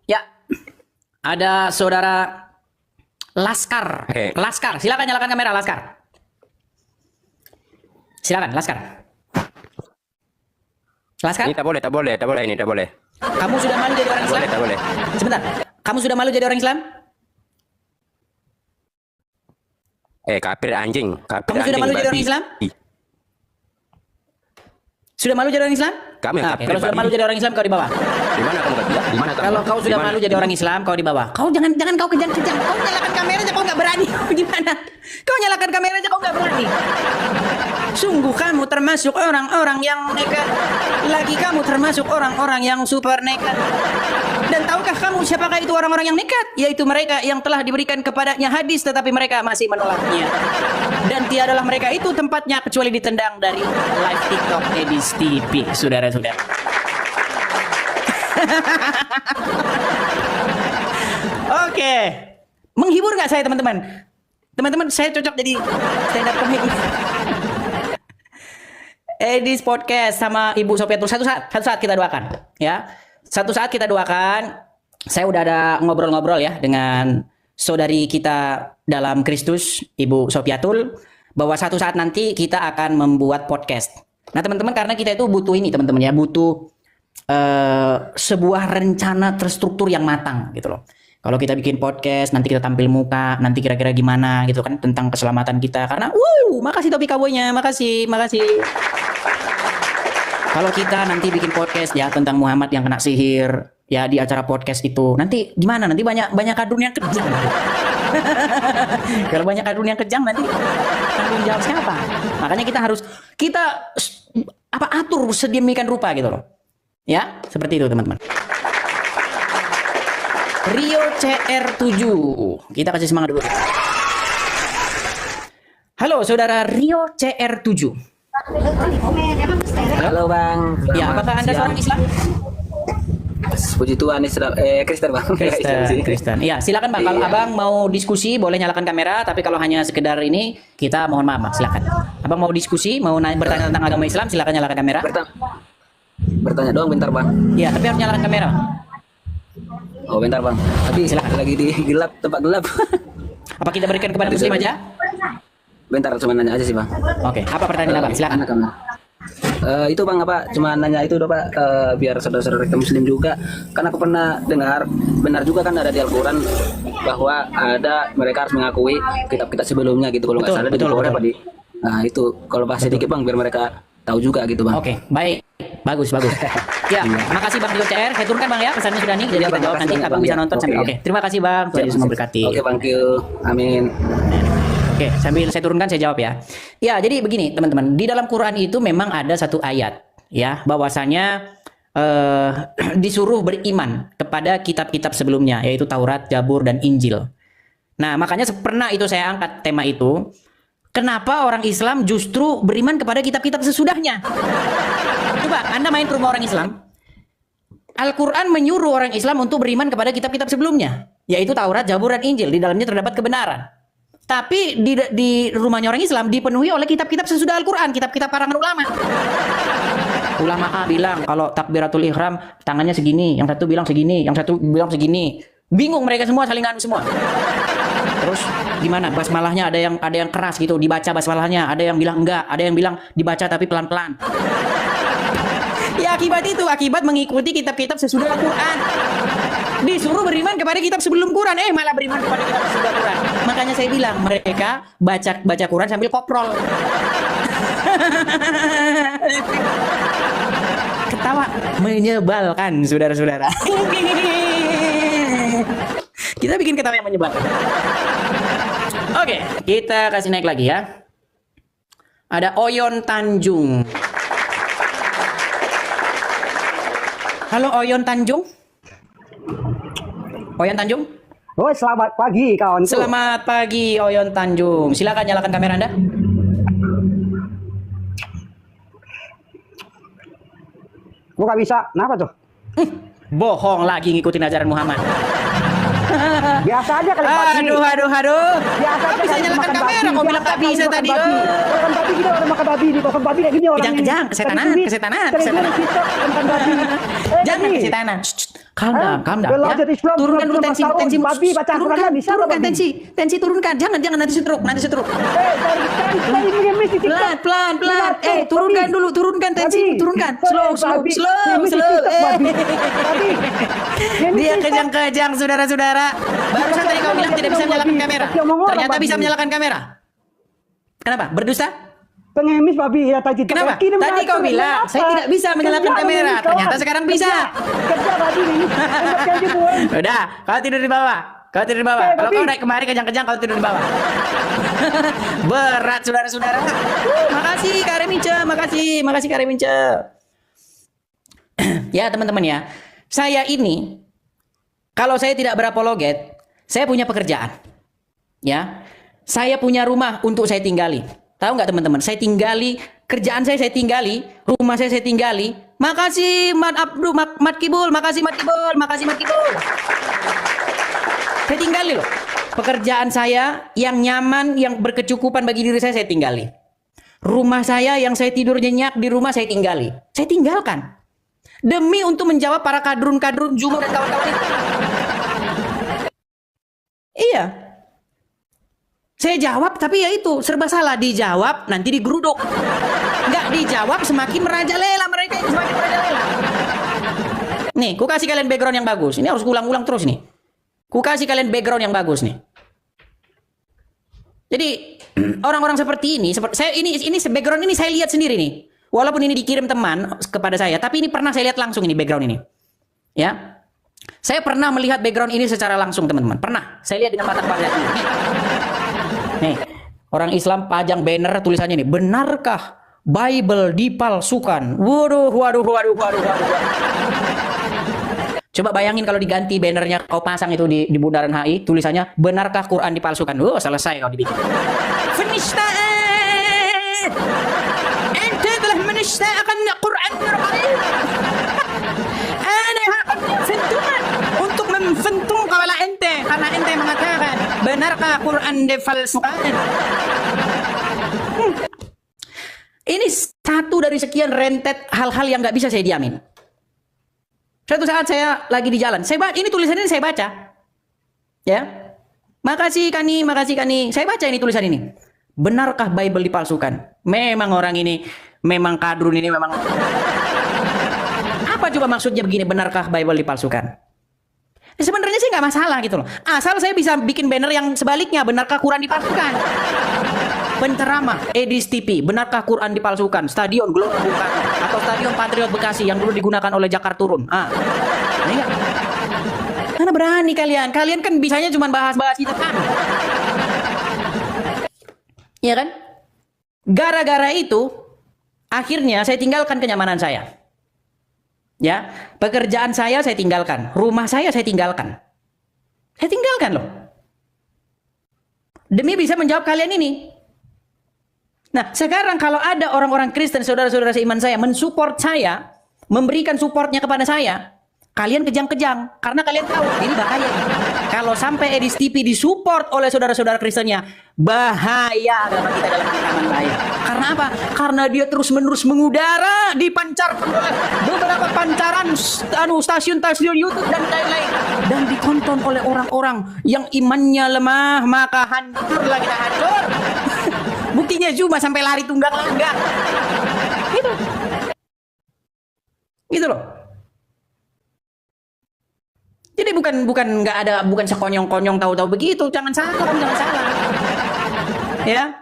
Ya. Ada saudara Laskar. Laskar, silakan nyalakan kamera Laskar. Silakan Laskar. Laskar? Ini tak boleh. Kamu sudah malu jadi orang Islam? Tak boleh. Sebentar. Kamu sudah malu jadi orang Islam? Kafir anjing. Kamu sudah malu jadi orang Islam? Sudah malu jadi orang Islam? Kamu yang kafir. Kalau sudah malu jadi orang Islam, kau di bawah. Di mana kamu kerja? Di mana kamu? Kalau kau sudah malu jadi orang Islam, kau di bawah. Kau jangan kau kejang-kejang. Kau nyalakan kameranya, kau nggak berani. Gimana? Kau nyalakan kameranya, kau nggak berani. Sungguh kamu termasuk orang-orang yang nekat. Lagi kamu termasuk orang-orang yang super nekat. Dan tahukah kamu siapakah itu orang-orang yang nekat? Yaitu mereka yang telah diberikan kepadanya hadis tetapi mereka masih menolaknya. Dan tiadalah mereka itu tempatnya kecuali ditendang dari live TikTok Edis TV, saudara-saudara. Oke. Menghibur nggak saya teman-teman? Teman-teman, saya cocok jadi stand up comedy. Edis Podcast sama Ibu Sofiatul satu saat kita doakan ya. Satu saat kita doakan. Saya udah ada ngobrol-ngobrol ya dengan saudari kita dalam Kristus, Ibu Sofiatul, bahwa satu saat nanti kita akan membuat podcast. Nah, teman-teman, karena kita itu butuh ini, teman-teman ya, butuh sebuah rencana terstruktur yang matang gitu loh. Kalau kita bikin podcast, nanti kita tampil muka, nanti kira-kira gimana gitu kan tentang keselamatan kita. Karena, makasih Topi Cowboy-nya, makasih. Kalau kita nanti bikin podcast ya tentang Muhammad yang kena sihir, ya di acara podcast itu, nanti gimana? Nanti banyak kadrun yang kejam. Kalau banyak kadrun yang kejam nanti tanggung jawab siapa? Makanya kita atur sedemikian rupa gitu loh. Ya, seperti itu teman-teman. Rio CR7. Kita kasih semangat dulu. Halo saudara Rio CR7. Halo Bang. Ya, apakah Anda seorang Islam? Puji Tuhan Islam. Kristen Bang. Kristen. Iya, silakan Bang. Kalau Abang mau diskusi boleh nyalakan kamera, tapi kalau hanya sekedar ini kita mohon maaf, Bang. Silakan. Abang mau diskusi, mau bertanya tentang agama Islam, silakan nyalakan kamera. Bertanya doang bentar Bang. Iya, tapi harus nyalakan kamera. Oh bentar Bang. Tapi Silakan. lagi di tempat gelap. Apa kita berikan kepada Muslim aja? Bentar cuma nanya aja sih Bang. Oke, apa pertanyaan Abang? Silakan. Itu Bang apa cuma nanya itu doang Pak, biar saudara-saudara kita Muslim juga, karena aku pernah dengar benar juga kan ada di Al-Quran bahwa mereka harus mengakui kitab-kitab sebelumnya gitu, kalau nggak salah di Bukhari apa di itu kalau bahas sedikit Bang biar mereka tahu juga gitu Bang. Oke, baik. Bagus. Ya, makasih Bang Rio CR. Saya turunkan Bang ya pesannya sudah nih, jadi kita jawab nanti Abang bisa nonton sambil. Oke, terima kasih Bang. Tuhan Yesus memberkati. Oke, thank you. Amin. Oke, sambil saya turunkan saya jawab ya. Ya, jadi begini teman-teman, di dalam Quran itu memang ada satu ayat ya, bahwasanya disuruh beriman kepada kitab-kitab sebelumnya, yaitu Taurat, Zabur dan Injil. Nah, makanya pernah itu saya angkat tema itu. Kenapa orang Islam justru beriman kepada kitab-kitab sesudahnya? Coba Anda main ke rumah orang Islam. Al-Quran menyuruh orang Islam untuk beriman kepada kitab-kitab sebelumnya, yaitu Taurat, Zabur dan Injil. Di dalamnya terdapat kebenaran. Tapi di rumahnya orang Islam dipenuhi oleh kitab-kitab sesudah Al-Quran, kitab-kitab karangan ulama. Ulama A bilang kalau takbiratul ihram tangannya segini, yang satu bilang segini, yang satu bilang segini. Bingung mereka semua, saling anu semua. Terus gimana? Basmalahnya ada yang keras gitu, dibaca basmalahnya, ada yang bilang enggak, ada yang bilang dibaca tapi pelan-pelan. Ya akibat mengikuti kitab-kitab sesudah Al-Quran. Disuruh beriman kepada kitab sebelum Quran, malah beriman kepada kitab sesudah Quran. Makanya saya bilang mereka baca Quran sambil koprol. Ketawa menyebalkan saudara-saudara. Kita bikin ketawa yang menyebalkan. Oke, kita kasih naik lagi ya. Ada Oyon Tanjung. Halo Oyon Tanjung. Oyon Tanjung. Oh, selamat pagi kawan. Selamat pagi Oyon Tanjung. Silakan nyalakan kamera Anda. Gua gak bisa. Kenapa tuh? Bohong lagi ngikutin ajaran Muhammad. Biasa aja kali pagi. Aduh. Biasa aja Bisa nyalakan kamera. Kau bilang tak bisa tadi. Makan babi gini orang makan babi di makan babi kayak gini orang. Kejang, kesetanan. Jangan kesetanan. Calm down. Ya. Turunkan dulu tensi. Turunkan tensi turunkan. Jangan nanti stroke. Pelan. Turunkan tensi. Slow. Dia kejang-kejang saudara-saudara. Barusan tadi kau bilang tidak bisa menyalakan kamera. Ternyata bisa menyalakan kamera. Kenapa? Berdusta? Pengemis babi ya tadi. Kenapa? Tadi kau bilang saya tidak bisa menyalakan kamera. Ternyata sekarang bisa. Kerja babi ini. Udah, kau tidur di bawah. Kalau kau naik kemari kejang-kejang, kau tidur di bawah. Berat saudara-saudara. Makasih Kak Remince, makasih Kak Remince. Ya teman-teman ya, saya ini kalau saya tidak berapologet, saya punya pekerjaan. Ya, saya punya rumah untuk saya tinggali. Tahu nggak teman-teman? Saya tinggali kerjaan saya tinggali, rumah saya tinggali. Makasih Mat Kibul. Saya tinggali loh. Pekerjaan saya yang nyaman, yang berkecukupan bagi diri saya tinggali. Rumah saya yang saya tidur nyenyak di rumah saya tinggali. Saya tinggalkan. Demi untuk menjawab para kadrun-kadrun Jumo dan kawan-kawan itu. Iya. Saya jawab tapi ya itu serba salah. Dijawab nanti digeruduk. Nggak dijawab semakin merajalela mereka itu, semakin merajalela. Nih, ku kasih kalian background yang bagus. Ini harus ulang-ulang terus nih. Ku kasih kalian background yang bagus nih. Jadi orang-orang seperti ini, ini background ini saya lihat sendiri nih. Walaupun ini dikirim teman kepada saya, tapi ini pernah saya lihat langsung ini background ini. Ya. Saya pernah melihat background ini secara langsung, teman-teman. Pernah. Saya lihat dengan mata kepala saya sendiri. Nih, orang Islam pajang banner tulisannya ini, benarkah Bible dipalsukan? Waduh. Coba bayangin kalau diganti bannernya kau pasang itu di Bundaran HI, tulisannya benarkah Quran dipalsukan? Selesai kau dibikin. Penistaan. Ente telah menistakan Quran Al-Karim. Ana akan menfentuman untuk memfentum kepala ente karena ente mengatakan benarkah Quran dipalsukan? Ini satu dari sekian rentet hal-hal yang nggak bisa saya diamin. Suatu saat saya lagi di jalan, ini tulisan ini saya baca, ya. Makasih Kani. Saya baca ini tulisan ini. Benarkah Bible dipalsukan? Memang orang ini, memang kadrun ini memang. Apa coba maksudnya begini? Benarkah Bible dipalsukan? Sebenarnya sih nggak masalah gitu loh. Asal saya bisa bikin banner yang sebaliknya, benarkah Quran dipalsukan? Penceramah Edis TV, benarkah Quran dipalsukan? Stadion Gelora Bung Karno atau Stadion Patriot Bekasi yang dulu digunakan oleh Jakarta Turun. Ini enggak. Mana berani kalian? Kalian kan bisanya cuma bahas-bahas itu kan. Iya kan? Gara-gara itu akhirnya saya tinggalkan kenyamanan saya. Ya, pekerjaan saya tinggalkan, rumah saya tinggalkan. Saya tinggalkan loh. Demi bisa menjawab kalian ini. Nah, sekarang kalau ada orang-orang Kristen, saudara-saudara seiman saya, mensupport saya, memberikan supportnya kepada saya, kalian kejang-kejang. Karena kalian tahu, ini bahaya. Kalau sampai Edis TV disupport oleh saudara-saudara Kristennya, bahaya agama kita dalam ancaman bahaya. Karena apa? Karena dia terus-menerus mengudara, dipancarkan oleh beberapa pancaran stasiun-stasiun YouTube dan lain-lain. Dan ditonton oleh orang-orang yang imannya lemah, maka hancurlah kita hancur. Buktinya cuma sampai lari tunggang langgang. Gitu loh. Jadi bukan sekonyong-konyong tahu-tahu begitu. Jangan salah. Ya.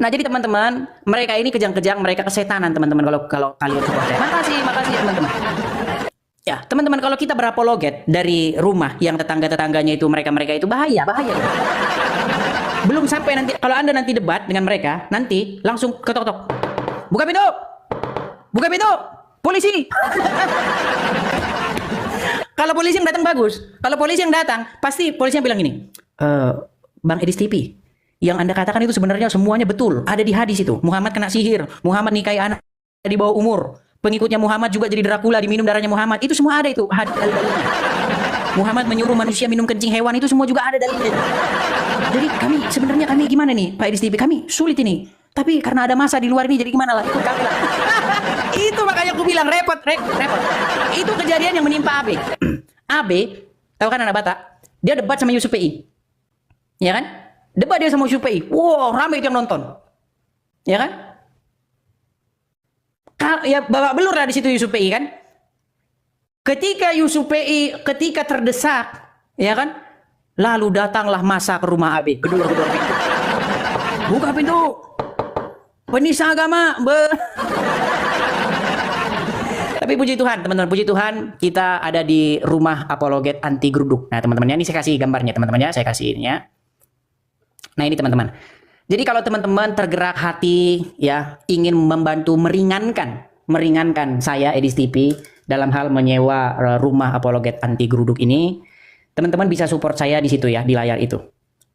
Nah, jadi teman-teman, mereka ini kejang-kejang, mereka kesetanan teman-teman kalau kalian support saya. Makasih teman-teman. Ya, teman-teman, kalau kita berapologet dari rumah yang tetangga-tetangganya itu mereka itu bahaya. Belum sampai nanti, kalau Anda nanti debat dengan mereka, nanti langsung ketok-ketok. Buka pintu! Polisi! Kalau polisi yang datang bagus. Kalau polisi yang datang, pasti polisinya bilang gini, Bang Edis TV, yang Anda katakan itu sebenarnya semuanya betul. Ada di hadis itu. Muhammad kena sihir. Muhammad nikahi anak di bawah umur. Pengikutnya Muhammad juga jadi Dracula, diminum darahnya Muhammad. Itu semua ada itu. Dalil-dalilnya. Muhammad menyuruh manusia minum kencing hewan, itu semua juga ada dalilnya. Jadi sebenarnya kami gimana nih Pak Edis TV? Kami sulit ini. Tapi karena ada masa di luar ini, jadi gimana lah? Ikut kami lah. Itu makanya aku bilang repot. Itu kejadian yang menimpa AB. AB, tahu kan anak Batak? Dia debat sama Yusuf PI. Ya kan? Debat dia sama Yusuf PI. Wow, ramai itu yang nonton. Ya kan? Ya babak belur lah di situ Yusuf PI kan? Ketika Yusuf PI terdesak, ya kan? Lalu datanglah masa ke rumah AB, gedor-gedor pintu. Buka pintu. Penista agama. Tapi puji Tuhan, teman-teman, puji Tuhan, kita ada di rumah apologet anti geruduk. Nah, teman-teman, ini saya kasih gambarnya, teman-teman ya, saya kasih ini ya. Nah, ini teman-teman. Jadi kalau teman-teman tergerak hati ya, ingin membantu meringankan saya Edis TV dalam hal menyewa rumah apologet anti geruduk ini, teman-teman bisa support saya di situ ya, di layar itu.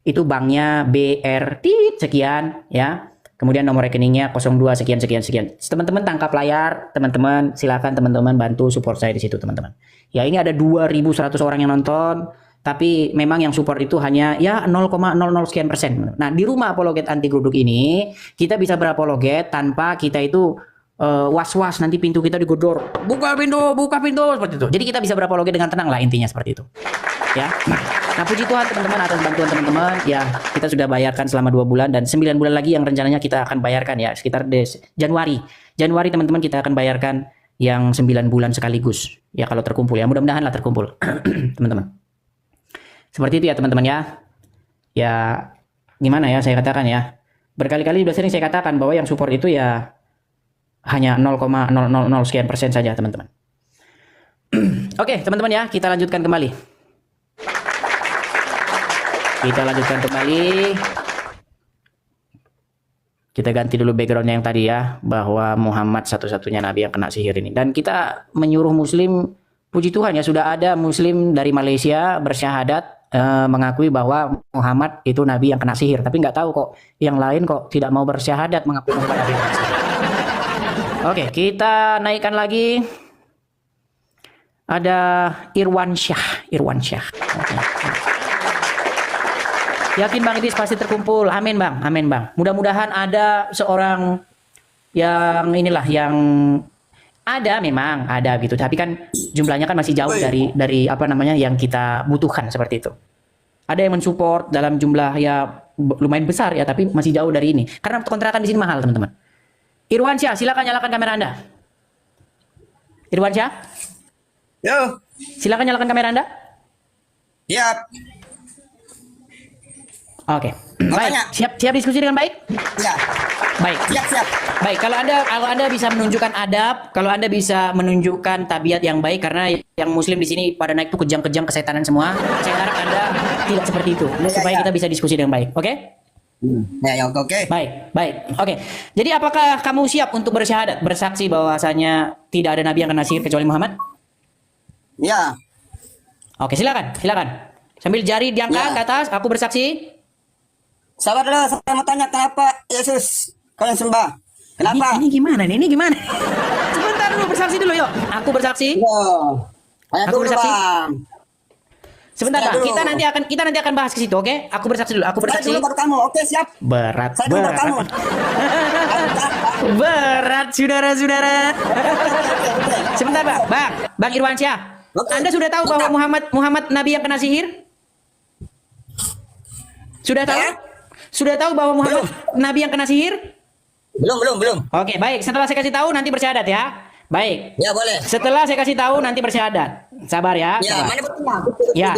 Itu banknya BR sekian ya. Kemudian nomor rekeningnya 02 sekian. Teman-teman tangkap layar, teman-teman silakan teman-teman bantu support saya di situ, teman-teman. Ya, ini ada 2.100 orang yang nonton, tapi memang yang support itu hanya ya 0,00 sekian persen. Nah, di rumah apologet anti geruduk ini, kita bisa berapologet tanpa kita itu was-was nanti pintu kita digedor. Buka pintu seperti itu. Jadi kita bisa berapologet dengan tenang lah, intinya seperti itu. Ya. Nah, puji Tuhan teman-teman atas bantuan teman-teman. Ya, kita sudah bayarkan selama 2 bulan dan 9 bulan lagi yang rencananya kita akan bayarkan ya, sekitar Januari. Januari teman-teman kita akan bayarkan yang 9 bulan sekaligus Ya kalau terkumpul ya, mudah-mudahan lah terkumpul. Teman-teman. Seperti itu ya teman-teman ya. Ya gimana ya saya katakan ya. Berkali-kali sudah sering saya katakan bahwa yang support itu ya hanya 0,000 sekian persen saja teman-teman. Oke teman-teman ya, kita lanjutkan kembali. Kita ganti dulu backgroundnya yang tadi ya, bahwa Muhammad satu-satunya nabi yang kena sihir ini. Dan kita menyuruh muslim, puji Tuhan ya sudah ada muslim dari Malaysia bersyahadat mengakui bahwa Muhammad itu nabi yang kena sihir. Tapi nggak tahu kok yang lain kok tidak mau bersyahadat mengakui Muhammad nabi yang kena sihir. Oke, kita naikkan lagi. Ada Irwan Syah. Okay. Yakin Bang Idris pasti terkumpul. Amin Bang. Mudah-mudahan ada seorang yang yang ada memang ada gitu. Tapi kan jumlahnya kan masih jauh dari apa namanya yang kita butuhkan seperti itu. Ada yang mensupport dalam jumlah ya lumayan besar ya, tapi masih jauh dari ini. Karena kontrakan di sini mahal teman-teman. Irwan Syah, silakan nyalakan kamera Anda. Irwan Syah? Yo. Silakan nyalakan kamera Anda. Siap. Oke. Baik. Siap diskusi dengan baik? Ya. Baik. Siap. Baik, kalau Anda bisa menunjukkan adab, kalau Anda bisa menunjukkan tabiat yang baik, karena yang muslim di sini pada naik tuh kejam-kejam kesetanan semua. Saya harap Anda tidak seperti itu, supaya kita bisa diskusi dengan baik. Oke? Ya, oke. Baik. Oke. Jadi apakah kamu siap untuk bersyahadat, bersaksi bahwasanya tidak ada nabi yang kena sihir kecuali Muhammad? Ya. Oke, silakan. Sambil jari diangkat ke atas, aku bersaksi. Sabar dulu, saya mau tanya kenapa Yesus kalian sembah? Kenapa? Ini gimana nih? Sebentar dulu, bersaksi dulu yuk. Aku bersaksi. Aku bersaksi. Sebentar Bang, kita nanti akan bahas ke situ, oke? Aku bersaksi dulu. Saya dulu baru kamu, oke siap. Berat. Kamu. Berat, saudara-saudara. Sebentar Bang Irwan Syah. Anda sudah tahu bahwa Muhammad nabi yang kena sihir? Sudah tahu? Sudah tahu bahwa Muhammad nabi yang kena sihir? Belum. Oke, baik. Setelah saya kasih tahu nanti bersyahadat ya. Baik. Ya, boleh. Setelah saya kasih tahu nanti bersyahadat. Sabar ya. Ya, sabar. mana betul? Ya,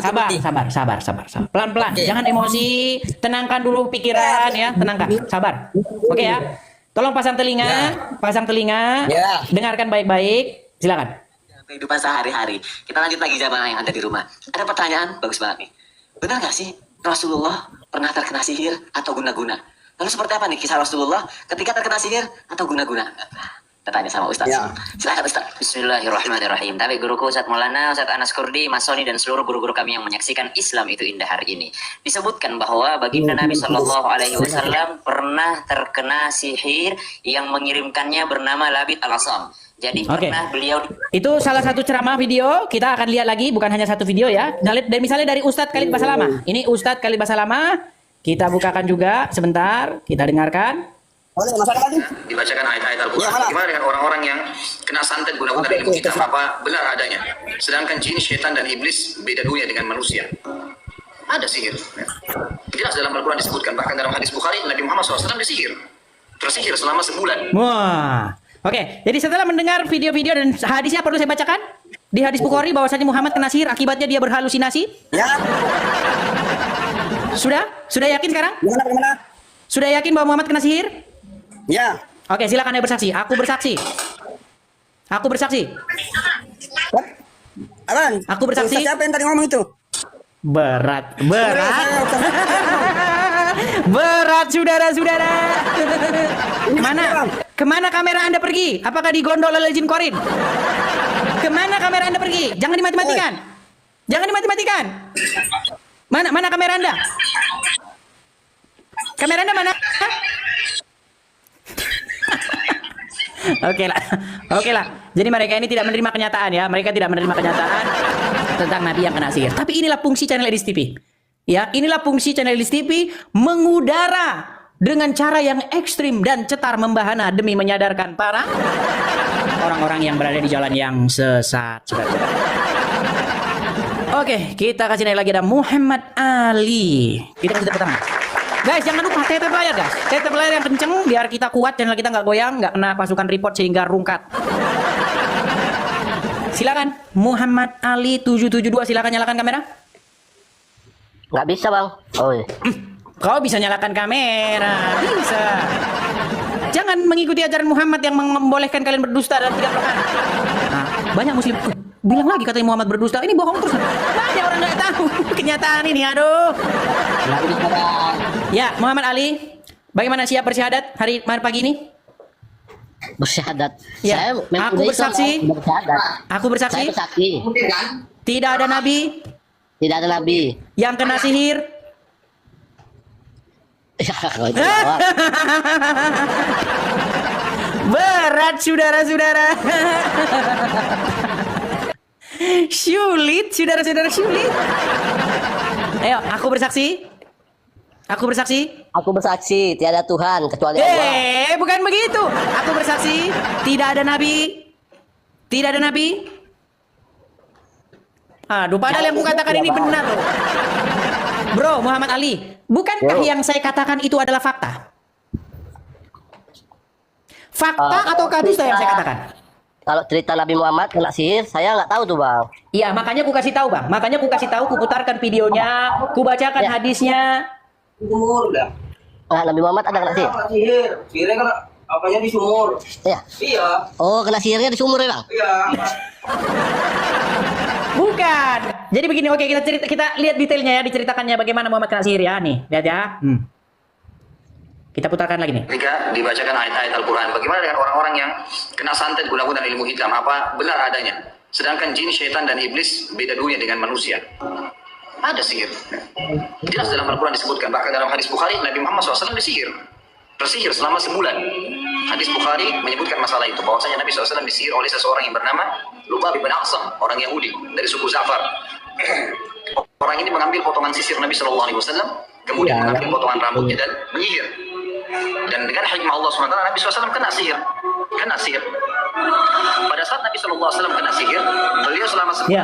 sabar. Pelan-pelan. Oke. Jangan emosi. Tenangkan dulu pikiran ya. Tenangkan. Sabar. Oke ya. Tolong pasang telinga. Ya. Dengarkan baik-baik. Silakan. Kehidupan sehari-hari. Kita lanjut lagi jamaah yang ada di rumah. Ada pertanyaan bagus banget nih. Benar nggak sih Rasulullah pernah terkena sihir atau guna-guna? Lalu seperti apa nih kisah Rasulullah ketika terkena sihir atau guna-guna? Kita tanya sama Ustaz. Ya. Silakan Ustaz. Bismillahirrahmanirrahim. Tapi guruku Ustaz Maulana, Ustaz Anas Kurdi, Mas Soni dan seluruh guru-guru kami yang menyaksikan Islam itu indah hari ini. Disebutkan bahwa baginda Nabi Shallallahu Alaihi Wasallam pernah terkena sihir yang mengirimkannya bernama Labid Al-Asam. Jadi pernah beliau itu salah satu ceramah video, kita akan lihat lagi, bukan hanya satu video ya. Dan misalnya dari Ustadz Khalid Basalamah. Ini Ustadz Khalid Basalamah. Kita bukakan juga sebentar, kita dengarkan. Dibacakan ayat-ayat Al-Quran. Bagaimana dengan orang-orang yang kena santet guna-guna ilmu hitam? Apa benar adanya? Sedangkan jin, syaitan dan iblis beda dunia dengan manusia. Ada sihir. Jelas dalam Al-Quran disebutkan, bahkan dalam hadis Bukhari Nabi Muhammad SAW disihir. Tersihir selama sebulan. Wah. Oke, jadi setelah mendengar video-video dan hadisnya perlu saya bacakan. Di hadis Bukhari bahwasanya Muhammad kena sihir akibatnya dia berhalusinasi. Ya. Sudah yakin sekarang? Gimana? Sudah yakin bahwa Muhammad kena sihir? Ya. Oke, silakan Anda bersaksi. Aku bersaksi. Abang. Aku bersaksi. Siapa yang tadi ngomong itu? Berat. Berat, saudara-saudara. Kemana kamera Anda pergi? Apakah digondol oleh jin korin? Kemana kamera Anda pergi? Jangan dimati-matikan. Mana kamera Anda? Kamera Anda mana? Oke lah. Jadi mereka ini tidak menerima kenyataan ya. Mereka tidak menerima kenyataan tentang nabi yang kena sihir. Tapi inilah fungsi channel Edis TV. Ya, inilah fungsi channel Edis TV mengudara dengan cara yang ekstrim dan cetar membahana demi menyadarkan para orang-orang yang berada di jalan yang sesat. Oke, kita kasih naik lagi ada Muhammad Ali. Kita kasih tepuk tangan. Guys, jangan lupa tetep layar guys. Tetep layar yang kenceng biar kita kuat, channel kita nggak goyang, nggak kena pasukan report sehingga rungkat. silakan. Muhammad Ali 772, silakan nyalakan kamera. Nggak bisa bang. Oh iya. Kau bisa nyalakan kamera, bisa. Jangan mengikuti ajaran Muhammad yang membolehkan kalian berdusta dan tidak berkata. Nah, banyak muslim bilang lagi katanya Muhammad berdusta. Ini bohong terus. Banyak orang nggak tahu kenyataan ini. Aduh. Nggak bisa bang. Ya, Muhammad Ali, bagaimana siap bersyahadat hari pagi ini? Bersyahadat. Ya, Saya memang aku udah bersaksi. Islam, Bang. Bersyahadat. Aku bersaksi. Saya bersaksi. Tidak ada nabi Tidak ada nabi. yang kena sihir. Ya, kalau itu jawab. Berat saudara-saudara. Sulit, saudara-saudara, sulit. Ayo, aku bersaksi. Aku bersaksi. Aku bersaksi tiada Tuhan kecuali Allah. Bukan begitu. Aku bersaksi tidak ada nabi. Tidak ada nabi. Aduh, padahal yang kukatakan ini benar loh. Bro, Muhammad Ali, bukankah yang saya katakan itu adalah fakta? Fakta ataukah dusta yang saya katakan? Kalau cerita Nabi Muhammad kena sihir, saya nggak tahu tuh bang. Iya, makanya ku kasih tahu, Bang. Makanya ku kasih tahu, ku putarkan videonya, ku bacakan hadisnya. Nah, Nabi Muhammad ada kena sihir? Sihir. Sihirnya kan apanya di sumur. Iya. Iya. Oh, kena sihirnya di sumur ya bang? Iya. Bukan. Jadi begini, oke, kita lihat detailnya ya, diceritakannya bagaimana Muhammad kena sihir ya. Nih, lihat ya. Kita putarkan lagi nih. Ketika dibacakan ayat-ayat Al-Quran, bagaimana dengan orang-orang yang kena santet guna-guna ilmu hitam? Apa benar adanya? Sedangkan jin, syaitan, dan iblis beda dunia dengan manusia. Ada sihir. Jelas dalam Al-Quran disebutkan. Bahkan dalam hadis Bukhari, Nabi Muhammad SAW disihir. Tersihir selama sebulan. Hadis Bukhari menyebutkan masalah itu. Bahwasanya Nabi SAW disihir oleh seseorang yang bernama Lubab bin Aqsam, orang Yahudi dari suku Zafar. Orang ini mengambil potongan sisir Nabi SAW, kemudian mengambil potongan rambutnya dan menyihir. Dan dengan hikmah Allah SWT, Nabi SAW kena sihir. Kena sihir. Pada saat Nabi SAW kena sihir, beliau selama sebulan. Ya.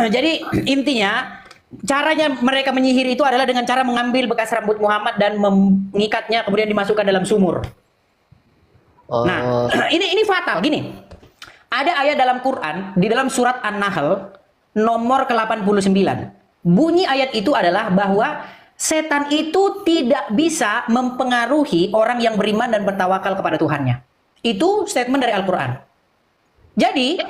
Jadi intinya caranya mereka menyihir itu adalah dengan cara mengambil bekas rambut Muhammad dan mengikatnya kemudian dimasukkan dalam sumur. Oh. Nah, ini fatal gini. Ada ayat dalam Quran di dalam surat An-Nahl nomor ke-89. Bunyi ayat itu adalah bahwa setan itu tidak bisa mempengaruhi orang yang beriman dan bertawakal kepada Tuhannya. Itu statement dari Al-Quran. Jadi,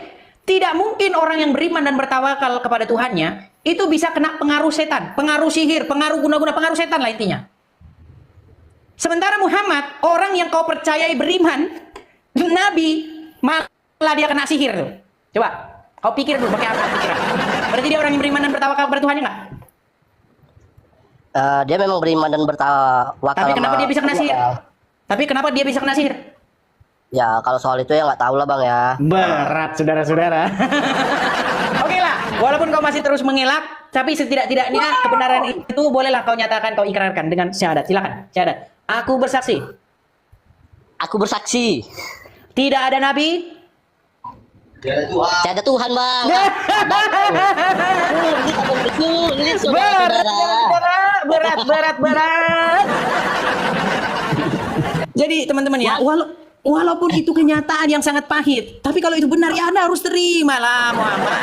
tidak mungkin orang yang beriman dan bertawakal kepada Tuhannya itu bisa kena pengaruh setan, pengaruh sihir, pengaruh guna-guna, pengaruh setan lah intinya. Sementara Muhammad, orang yang kau percayai beriman, Nabi, malah dia kena sihir tuh. Coba, kau pikir dulu pakai apa pikiran. Berarti dia orang yang beriman dan bertawakal kepada Tuhannya nggak? Dia memang beriman dan bertawakal. Tapi kenapa dia bisa kena sihir? Tapi kenapa dia bisa kena sihir? Ya, kalau soal itu ya nggak tahu lah bang ya. Berat, saudara-saudara. Oke lah, walaupun kau masih terus mengelak, tapi setidak-tidaknya kebenaran itu bolehlah kau nyatakan, kau ikrarkan dengan syahadat. Silakan, syahadat. Aku bersaksi. Aku bersaksi. Tidak ada nabi. Tiada Tuhan bang. Berat. Jadi teman-teman ya, walaupun itu kenyataan yang sangat pahit, tapi kalau itu benar ya Anda harus terima lah Muhammad.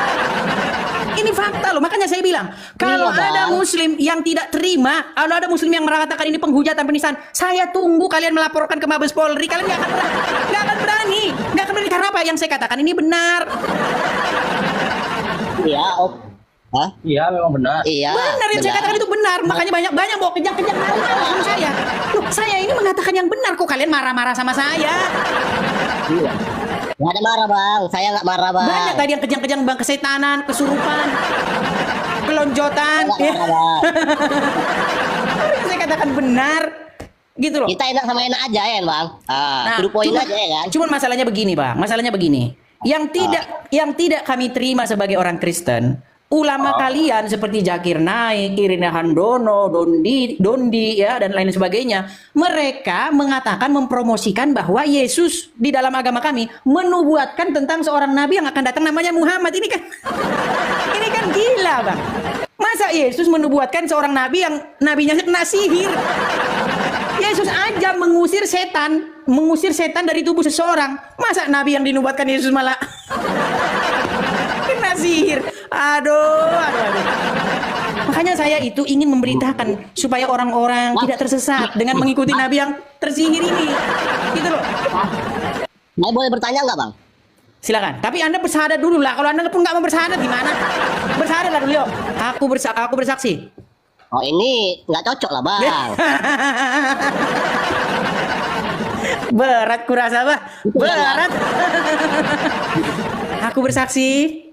Ini fakta loh, makanya saya bilang kalau ada muslim yang tidak terima, kalau ada muslim yang mengatakan ini penghujatan penistaan, saya tunggu kalian melaporkan ke Mabes Polri. Kalian nggak akan berani karena apa yang saya katakan ini benar. Iya, Hah? Iya, memang benar. Iya. Benar yang saya katakan itu benar, makanya banyak bawa kejang-kejang sama saya. Loh, saya ini mengatakan yang benar, kok kalian marah-marah sama saya? Iya. Nggak ada marah bang, saya nggak marah bang. Banyak tadi yang kejang-kejang bang, kesetanan, kesurupan, kelonjotan. Ya. Saya katakan benar, gitu loh. Kita enak sama enak aja ya bang. To the point aja ya kan. Cuman masalahnya begini bang, yang tidak kami terima sebagai orang Kristen, ulama kalian seperti Zakir Naik, Irina Handono, Dondi ya dan lain sebagainya, mereka mengatakan, mempromosikan bahwa Yesus di dalam agama kami menubuatkan tentang seorang nabi yang akan datang namanya Muhammad. Ini kan gila bang. Masa Yesus menubuatkan seorang nabi yang nabinya kena sihir? Yesus aja mengusir setan dari tubuh seseorang. Masa nabi yang dinubuatkan Yesus malah sihir. Aduh. Makanya saya itu ingin memberitakan supaya orang-orang tidak tersesat dengan mengikuti nabi yang tersihir ini. Gitu loh. Saya boleh bertanya nggak, Bang? Silakan. Tapi Anda bersahadat dulu lah. Kalau Anda pun nggak mau bersahadat gimana? Bersahadat lah dulu yuk. Aku bersaksi. Oh, ini nggak cocok lah, Bang. Berat kurasa, Bah. Berat. Aku bersaksi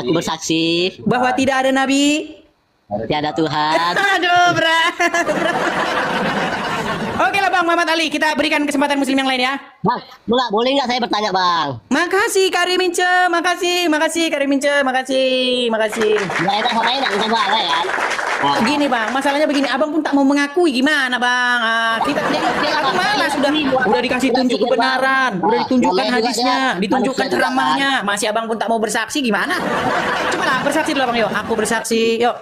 Aku bersaksi bahwa tidak ada nabi. tiada Tuhan. Aduh, berat. Oke lah Bang Muhammad Ali, kita berikan kesempatan muslim yang lain ya. Bang, boleh nggak saya bertanya, Bang? Makasih Karimince, makasih Karimince, makasih. Nggak enak sama enak, bisa Bang, ya kan? Gini Bang, masalahnya begini, Abang pun tak mau mengakui gimana Bang. Kita aku malah udah dikasih tunjuk kebenaran, udah ditunjukkan hadisnya, ditunjukkan ceramahnya, masih Abang pun tak mau bersaksi gimana? Coba lah bersaksi dulu Bang, yuk. Aku bersaksi, yuk.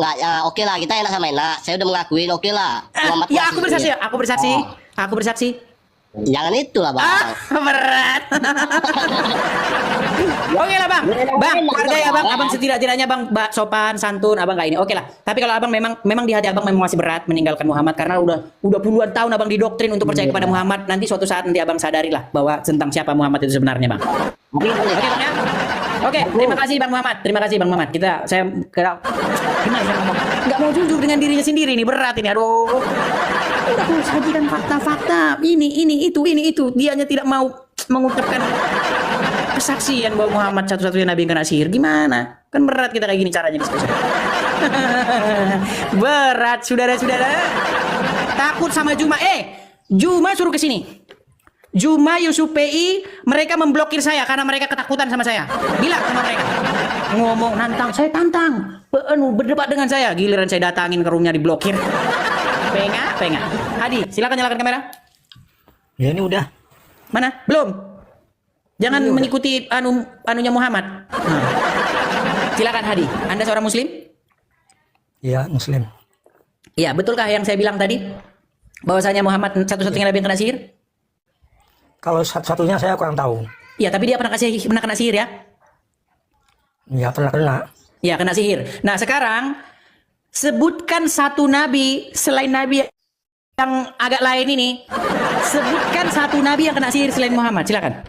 Nggak, ya oke lah, kita enak sama enak. Saya udah mengakuin, oke lah. Ya aku bersaksi, aku bersaksi. Jangan itu lah, Bang. Berat. Oke lah Bang, hargai Abang setidak-tidaknya Bang sopan, santun, Abang nggak ini. Oke lah. Tapi kalau Abang memang di hati Abang memang masih berat meninggalkan Muhammad karena udah puluhan tahun Abang didoktrin untuk percaya kepada Muhammad. Nanti suatu saat nanti Abang sadarilah bahwa tentang siapa Muhammad itu sebenarnya Bang. Oke Bang ya. Oke, terima kasih Bang Muhammad. Saya gimana saya ngomong? Nggak mau jujur dengan dirinya sendiri nih, berat ini. Aduh. Udah aku sajikan fakta-fakta. Ini itu. Dianya tidak mau mengucapkan kesaksian bahwa Muhammad satu-satunya nabi yang kena sihir. Gimana? Kan berat kita kayak gini caranya diskusi. Berat, saudara-saudara. Takut sama Juma. Juma suruh ke sini. Juma, Yusuf PI, mereka memblokir saya karena mereka ketakutan sama saya. Bilang sama mereka. Ngomong nantang, saya tantang. Berdebat dengan saya. Giliran saya datangin ke roomnya diblokir. Pengah. Hadi, silakan nyalakan kamera. Ya ini udah. Mana? Belum. Jangan mengikuti anunya Muhammad. Silakan Hadi. Anda seorang muslim? Ya, muslim. Iya, betulkah yang saya bilang tadi? Bahwasanya Muhammad satu-satunya nabi yang kena sihir? Kalau satu-satunya saya kurang tahu. Iya, tapi dia pernah kena sihir ya? Ya, pernah kena. Ya, kena sihir. Nah, sekarang sebutkan satu nabi selain nabi yang agak lain ini. Sebutkan satu nabi yang kena sihir selain Muhammad. Silakan.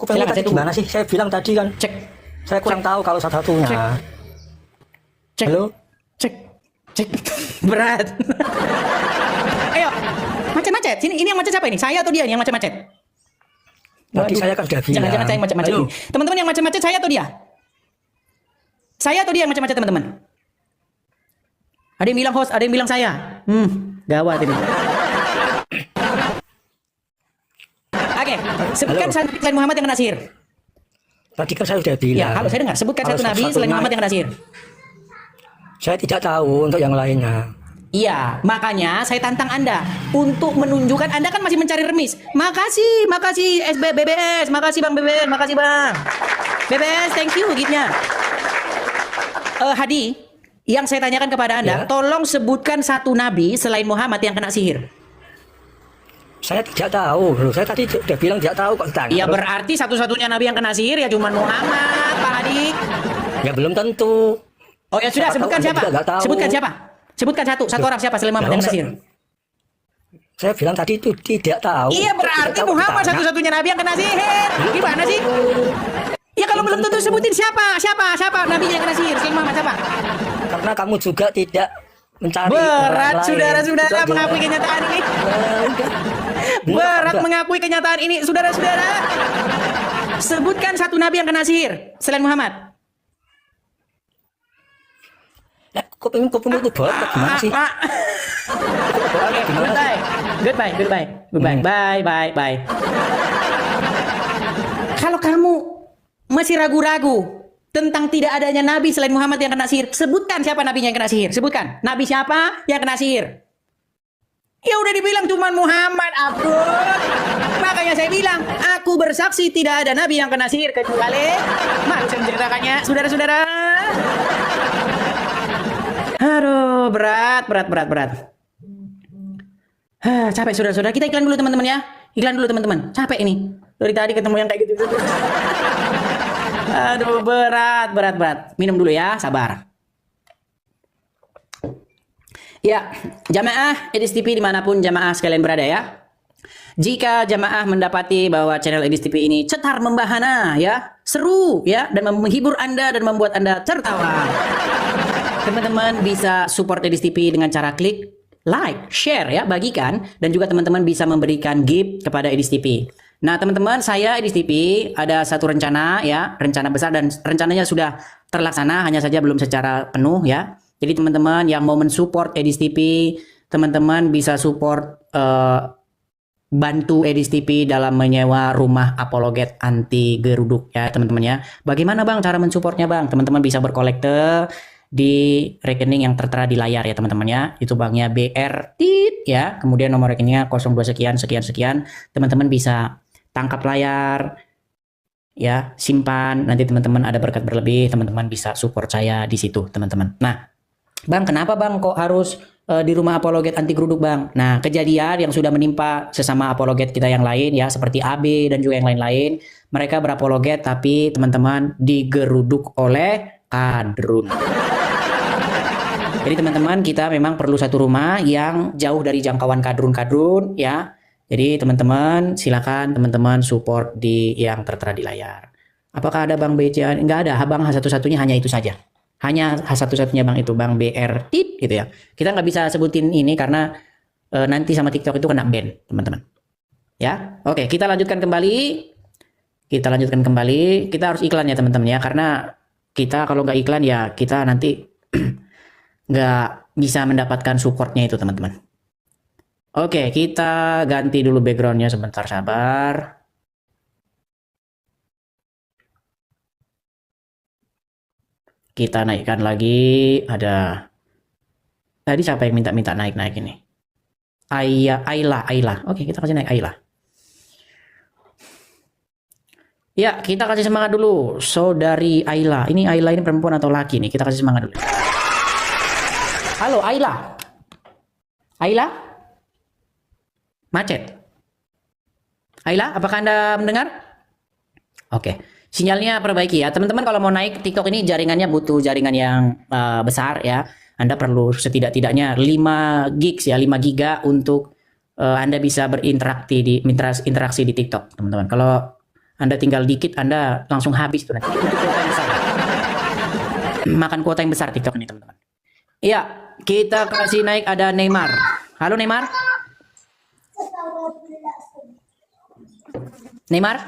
Aku pengen tadi gimana sih? Saya bilang tadi kan. Cek. Saya kurang tahu kalau satu-satunya. Cek. Halo? Cek. Berat. Ayo. Macet-macet. Sini, ini yang macet siapa ini? Saya atau dia yang macet-macet? Tadi saya kan sudah bilang. Jangan saya macet-macet ini. Teman-teman yang macet-macet saya atau dia? Saya atau dia yang macet-macet teman-teman? Ada yang bilang host, ada yang bilang saya. Gawat ini. Oke, sebutkan satu selain Muhammad yang kena sihir. Tadi kan saya sudah bilang. Ya, kalau saya dengar, sebutkan satu nabi selain Muhammad yang kena sihir. Saya tidak tahu untuk yang lainnya. Iya, makanya saya tantang Anda untuk menunjukkan Anda kan masih mencari remis. Makasih BBS, makasih Bang BBS, makasih Bang. BBS, thank you gitnya. Hadi, yang saya tanyakan kepada Anda, tolong sebutkan satu nabi selain Muhammad yang kena sihir. Saya tidak tahu, bro. Saya tadi sudah bilang tidak tahu kok ditanya. Ya berarti satu-satunya nabi yang kena sihir ya cuma Muhammad, Pak Hadi. Ya belum tentu. Oh ya sudah, sebutkan siapa? Sebutkan siapa? Sebutkan satu orang siapa selain Muhammad yang kena sihir. Saya bilang tadi itu tidak tahu. Iya berarti Muhammad satu-satunya nabi yang kena sihir. Gimana sih? Ya kalau belum tentu sebutin siapa nabi yang kena sihir selain Muhammad siapa? Karena kamu juga tidak mencari. Berat saudara-saudara mengakui kenyataan ini. Berat mengakui kenyataan ini saudara-saudara. Sebutkan satu nabi yang kena sihir selain Muhammad. Kok pengen itu botak gimana sih? Goodbye. Bye. Kalau kamu masih ragu-ragu tentang tidak adanya nabi selain Muhammad yang kena sihir, sebutkan siapa nabinya yang kena sihir. Sebutkan nabi siapa yang kena sihir. Ya udah dibilang cuma Muhammad, Abdul. Makanya saya bilang, aku bersaksi tidak ada nabi yang kena sihir kecuali. Malu saya menceritakannya, saudara-saudara. Aduh, berat. Capek saudara-saudara. Kita iklan dulu teman-teman ya. Iklan dulu teman-teman. Capek ini. Dari tadi ketemu yang kayak gitu. Aduh, berat. Minum dulu ya, sabar. Ya, jamaah Edis TV dimanapun jamaah sekalian berada ya. Jika jamaah mendapati bahwa channel Edis TV ini cetar membahana ya, seru ya, dan menghibur Anda dan membuat Anda tertawa, teman-teman bisa support Edis TV dengan cara klik like, share ya, bagikan, dan juga teman-teman bisa memberikan gift kepada Edis TV. Nah teman-teman, saya Edis TV ada satu rencana ya, rencana besar dan rencananya sudah terlaksana, hanya saja belum secara penuh ya. Jadi teman-teman yang mau mensupport Edis TV, teman-teman bisa support bantu Edis TV dalam menyewa rumah apologet anti geruduk ya teman-teman ya. Bagaimana bang cara mensupportnya bang? Teman-teman bisa berkolekte di rekening yang tertera di layar ya teman-teman ya. Itu banknya BR tit ya. Kemudian nomor rekeningnya 02 sekian. Teman-teman bisa tangkap layar ya, simpan. Nanti teman-teman ada berkat berlebih, teman-teman bisa support saya di situ teman-teman. Nah, bang, kenapa bang kok harus di rumah apologet anti geruduk bang? Nah, kejadian yang sudah menimpa sesama apologet kita yang lain ya, seperti AB dan juga yang lain-lain, mereka berapologet tapi teman-teman digeruduk oleh kadrun. Jadi teman-teman, kita memang perlu satu rumah yang jauh dari jangkauan kadrun-kadrun ya. Jadi teman-teman silakan teman-teman support di yang tertera di layar. Apakah ada bang BCA? Enggak ada, bang satu-satunya hanya itu saja. Hanya satu-satunya bang itu, bang BR tit gitu ya. Kita nggak bisa sebutin ini karena nanti sama TikTok itu kena ban teman-teman. Ya, oke, kita lanjutkan kembali. Kita harus iklan ya teman-teman ya, karena kita kalau nggak iklan ya kita nanti nggak bisa mendapatkan supportnya itu teman-teman. Oke, kita ganti dulu backgroundnya sebentar, sabar. Kita naikkan lagi. Ada tadi siapa yang minta naik ini? Ayla. Oke, kita kasih naik Ayla. Ya, kita kasih semangat dulu saudari Ayla. Ini Ayla ini perempuan atau laki nih? Kita kasih semangat dulu. Halo Ayla. Ayla? Macet. Ayla, apakah Anda mendengar? Oke. Sinyalnya perbaiki ya. Teman-teman kalau mau naik TikTok ini jaringannya butuh jaringan yang besar ya. Anda perlu setidak-tidaknya 5 gigs ya, 5 giga untuk Anda bisa berinteraksi di TikTok, teman-teman. Kalau Anda tinggal dikit, Anda langsung habis tuh nanti. Itu kuota yang besar. Makan kuota yang besar TikTok ini, teman-teman. Iya, kita kasih naik ada Neymar. Halo Neymar. Neymar.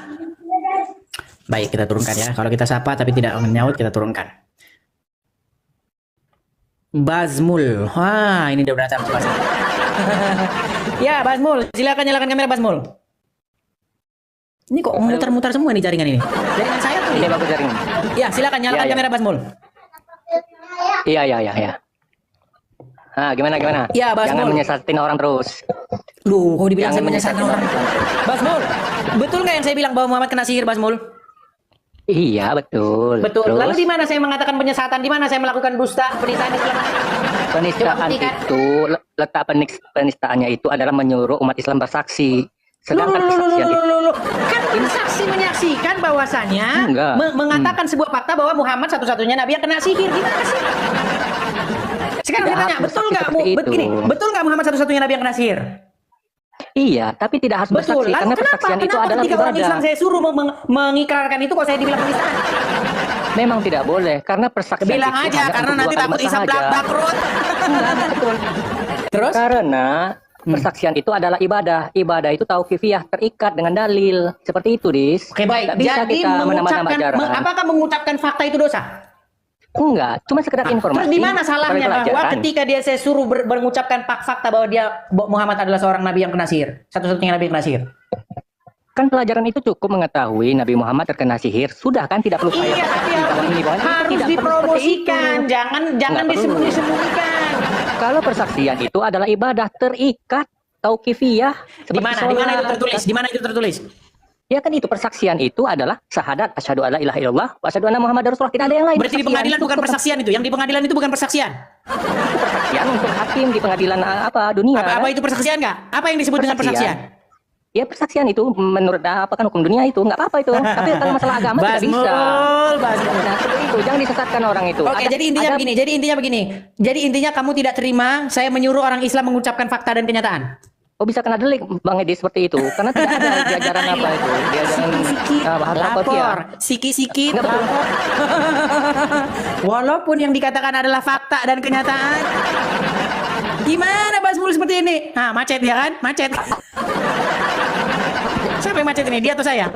Baik, kita turunkan ya. Kalau kita sapa tapi tidak menyaut, kita turunkan. Bazmul. Wah, ini udah datang. Ya, Bazmul. Silakan nyalakan kamera Bazmul. Ini kok muter-muter semua nih jaringan ini. Jaringan saya tuh. Ini bagus jaringan. Ya, silakan nyalakan kamera Bazmul. Iya. Nah, gimana? Ya, Bazmul. Jangan menyesatin orang terus. Loh, kok dibilang saya menyesatin orang? Bazmul, betul nggak yang saya bilang bahwa Muhammad kena sihir, Bazmul? Iya, betul. Betul. Terus, lalu di mana saya mengatakan penyesatan? Di mana saya melakukan dusta, penistaan Islam? penistaan itu, letak penistaannya itu adalah menyuruh umat Islam bersaksi. Sedangkan kesaksian itu kan bersaksi menyaksikan bahwasannya mengatakan sebuah fakta bahwa Muhammad satu-satunya nabi yang kena sihir. Gimana sih? Sekarang saya tanya, betul nggak Muhammad satu-satunya nabi yang kena sihir? Iya, tapi tidak harus bersaksi karena persaksian itu adalah ketika orang Islam ibadah. saya suruh mengikrarkan itu kok saya dibilang penistaan? Memang tidak boleh karena persaksian bilang itu aja karena nanti takut Islam bangkrut. Terus? Karena persaksian itu adalah ibadah. Ibadah itu tauqifiyah, terikat dengan dalil. Seperti itu, Dis. Oke, baik. Tidak bisa jadi kita menambah-nambah ajaran. apakah mengucapkan fakta itu dosa? Enggak, cuma sekedar informasi. Terus di mana salahnya bahwa pelajaran. ketika dia saya suruh mengucapkan fakta bahwa Muhammad adalah seorang nabi yang kena sihir, satu-satunya nabi yang kena sihir? Kan pelajaran itu cukup mengetahui Nabi Muhammad terkena sihir, sudah kan tidak perlu Iya, tapi harus dipromosikan, jangan disembunyi-sembunyikan. Kalau persaksian itu adalah ibadah terikat tauqifiyah. Di mana itu tertulis? Di mana itu tertulis? Ya kan itu persaksian itu adalah syahadat asyhadu alla ilaha illallah wa asyhadu anna muhammadar rasulullah. Tidak ada yang lain. Berarti di pengadilan bukan persaksian itu. Yang di pengadilan itu bukan persaksian. Itu persaksian untuk hakim di pengadilan dunia. Apa itu persaksian nggak? Apa yang disebut dengan persaksian? Ya persaksian itu menurut apa kan hukum dunia itu nggak apa-apa itu. Tapi kalau masalah agama tidak bisa. Basmul. Nah, seperti itu. Jangan disesatkan orang itu. Oke, jadi intinya begini. Jadi intinya kamu tidak terima saya menyuruh orang Islam mengucapkan fakta dan kenyataan. Oh bisa kena delik Bang Edi seperti itu. Karena tidak ada di ajaran apa itu. Di ajaran bahasa apa dia. Lapor, siki-siki, lapor. Walaupun yang dikatakan adalah fakta dan kenyataan. Gimana Basmul seperti ini? Nah, macet ya kan? Macet. Siapa yang macet ini? Dia atau saya?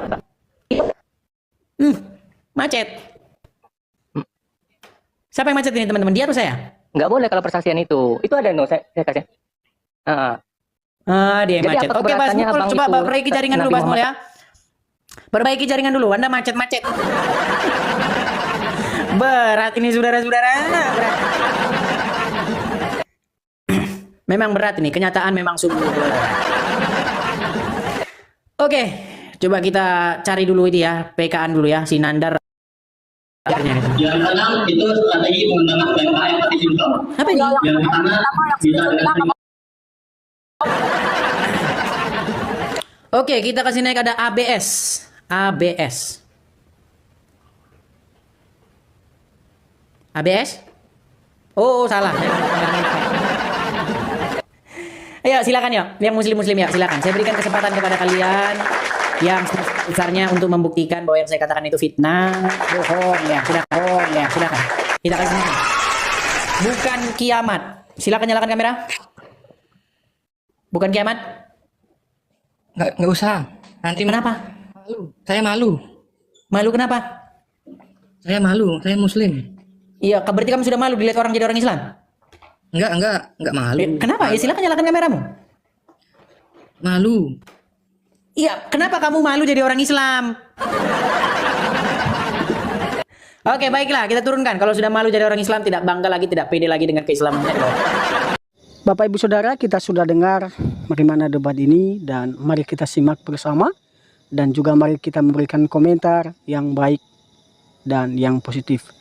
Macet. Siapa yang macet ini teman-teman? Dia atau saya? Nggak boleh kalau persaksian itu. Itu ada no, saya kasih. Dia yang Jadi macet. apa Oke, Basmul, keberatan coba itu? perbaiki jaringan dulu Nabi Basmul ya. Perbaiki jaringan dulu. Anda macet-macet. Berat ini saudara-saudara. Berat. Memang berat ini. Kenyataan memang sungguh berat. Oke, coba kita cari dulu itu ya, PK-an dulu ya, si Nandar. Yang keenam itu strategi pengembangan UMKM pasti simpel. Apa ini? Yang pertama bisa dengan Oke, kita kasih naik ada ABS. ABS. ABS? Oh, salah. Ayo silakan ya, yang muslim ya silakan. Saya berikan kesempatan kepada kalian yang besarnya untuk membuktikan bahwa yang saya katakan itu fitnah, bohong ya, silakan. Kita kasih naik. Bukan kiamat. Silakan nyalakan kamera. Bukan kiamat. Nggak usah. Nanti Kenapa? malu. Saya malu. Malu kenapa? Saya malu. Saya muslim. Iya, berarti kamu sudah malu dilihat orang jadi orang Islam. Enggak malu. Kenapa? Ya silakan nyalakan kameramu. Malu. Iya, kenapa kamu malu jadi orang Islam? Oke, baiklah, kita turunkan. Kalau sudah malu jadi orang Islam, tidak bangga lagi, tidak pede lagi dengan keislamannya. Bapak Ibu Saudara, kita sudah dengar bagaimana debat ini dan mari kita simak bersama dan juga mari kita memberikan komentar yang baik dan yang positif.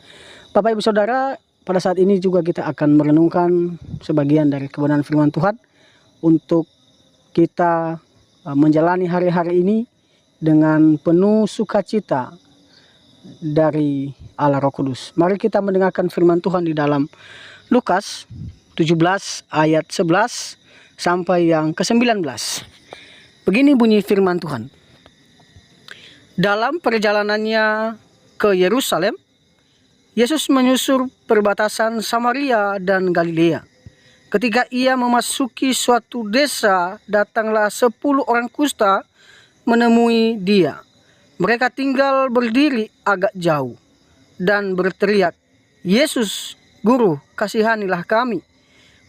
Bapak Ibu Saudara, pada saat ini juga kita akan merenungkan sebagian dari kebenaran firman Tuhan untuk kita menjalani hari-hari ini dengan penuh sukacita dari Allah Roh Kudus. Mari kita mendengarkan firman Tuhan di dalam Lukas 17 ayat 11 sampai yang ke-19. Begini bunyi firman Tuhan. Dalam perjalanannya ke Yerusalem, Yesus menyusur perbatasan Samaria dan Galilea. Ketika ia memasuki suatu desa, datanglah 10 orang kusta menemui dia. Mereka tinggal berdiri agak jauh dan berteriak, "Yesus, Guru, kasihanilah kami."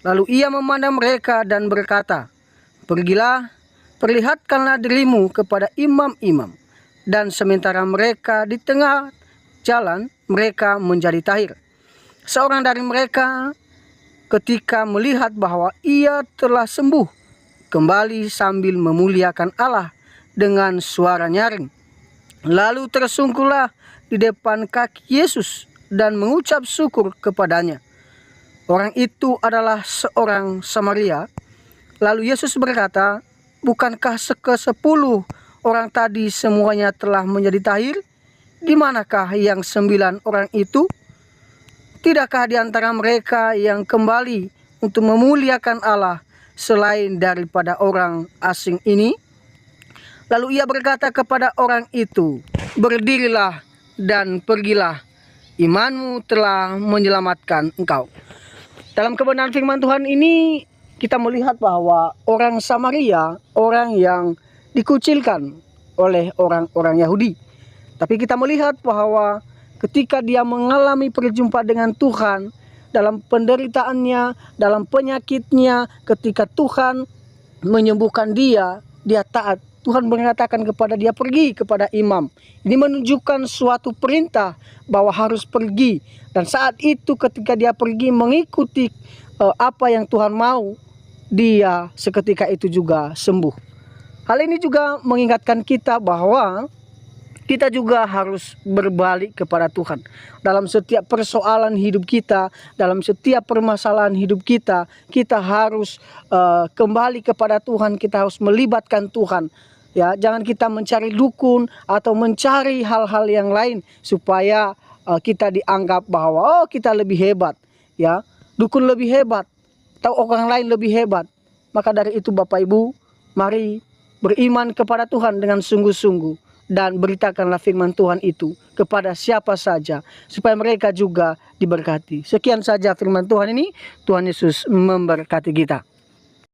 Lalu ia memandang mereka dan berkata, "Pergilah, perlihatkanlah dirimu kepada imam-imam." Dan sementara mereka di tengah jalan, mereka menjadi tahir. Seorang dari mereka ketika melihat bahwa ia telah sembuh, kembali sambil memuliakan Allah dengan suara nyaring. Lalu tersungkurlah di depan kaki Yesus dan mengucap syukur kepadanya. Orang itu adalah seorang Samaria. Lalu Yesus berkata, "Bukankah ke-10 orang tadi semuanya telah menjadi tahir? Di manakah yang 9 orang itu? Tidakkah di antara mereka yang kembali untuk memuliakan Allah selain daripada orang asing ini?" Lalu ia berkata kepada orang itu, "Berdirilah dan pergilah, imanmu telah menyelamatkan engkau." Dalam kebenaran firman Tuhan ini kita melihat bahwa orang Samaria, orang yang dikucilkan oleh orang-orang Yahudi. Tapi kita melihat bahwa ketika dia mengalami perjumpaan dengan Tuhan, dalam penderitaannya, dalam penyakitnya, ketika Tuhan menyembuhkan dia, dia taat. Tuhan mengatakan kepada dia, pergi kepada imam. Ini menunjukkan suatu perintah bahwa harus pergi. Dan saat itu ketika dia pergi mengikuti apa yang Tuhan mau, dia seketika itu juga sembuh. Hal ini juga mengingatkan kita bahwa kita juga harus berbalik kepada Tuhan. Dalam setiap persoalan hidup kita, dalam setiap permasalahan hidup kita, kita harus kembali kepada Tuhan, kita harus melibatkan Tuhan. Ya, jangan kita mencari dukun atau mencari hal-hal yang lain supaya kita dianggap bahwa kita lebih hebat, ya. Dukun lebih hebat, atau orang lain lebih hebat. Maka dari itu Bapak Ibu, mari beriman kepada Tuhan dengan sungguh-sungguh dan beritakanlah firman Tuhan itu kepada siapa saja supaya mereka juga diberkati. Sekian saja firman Tuhan ini. Tuhan Yesus memberkati kita.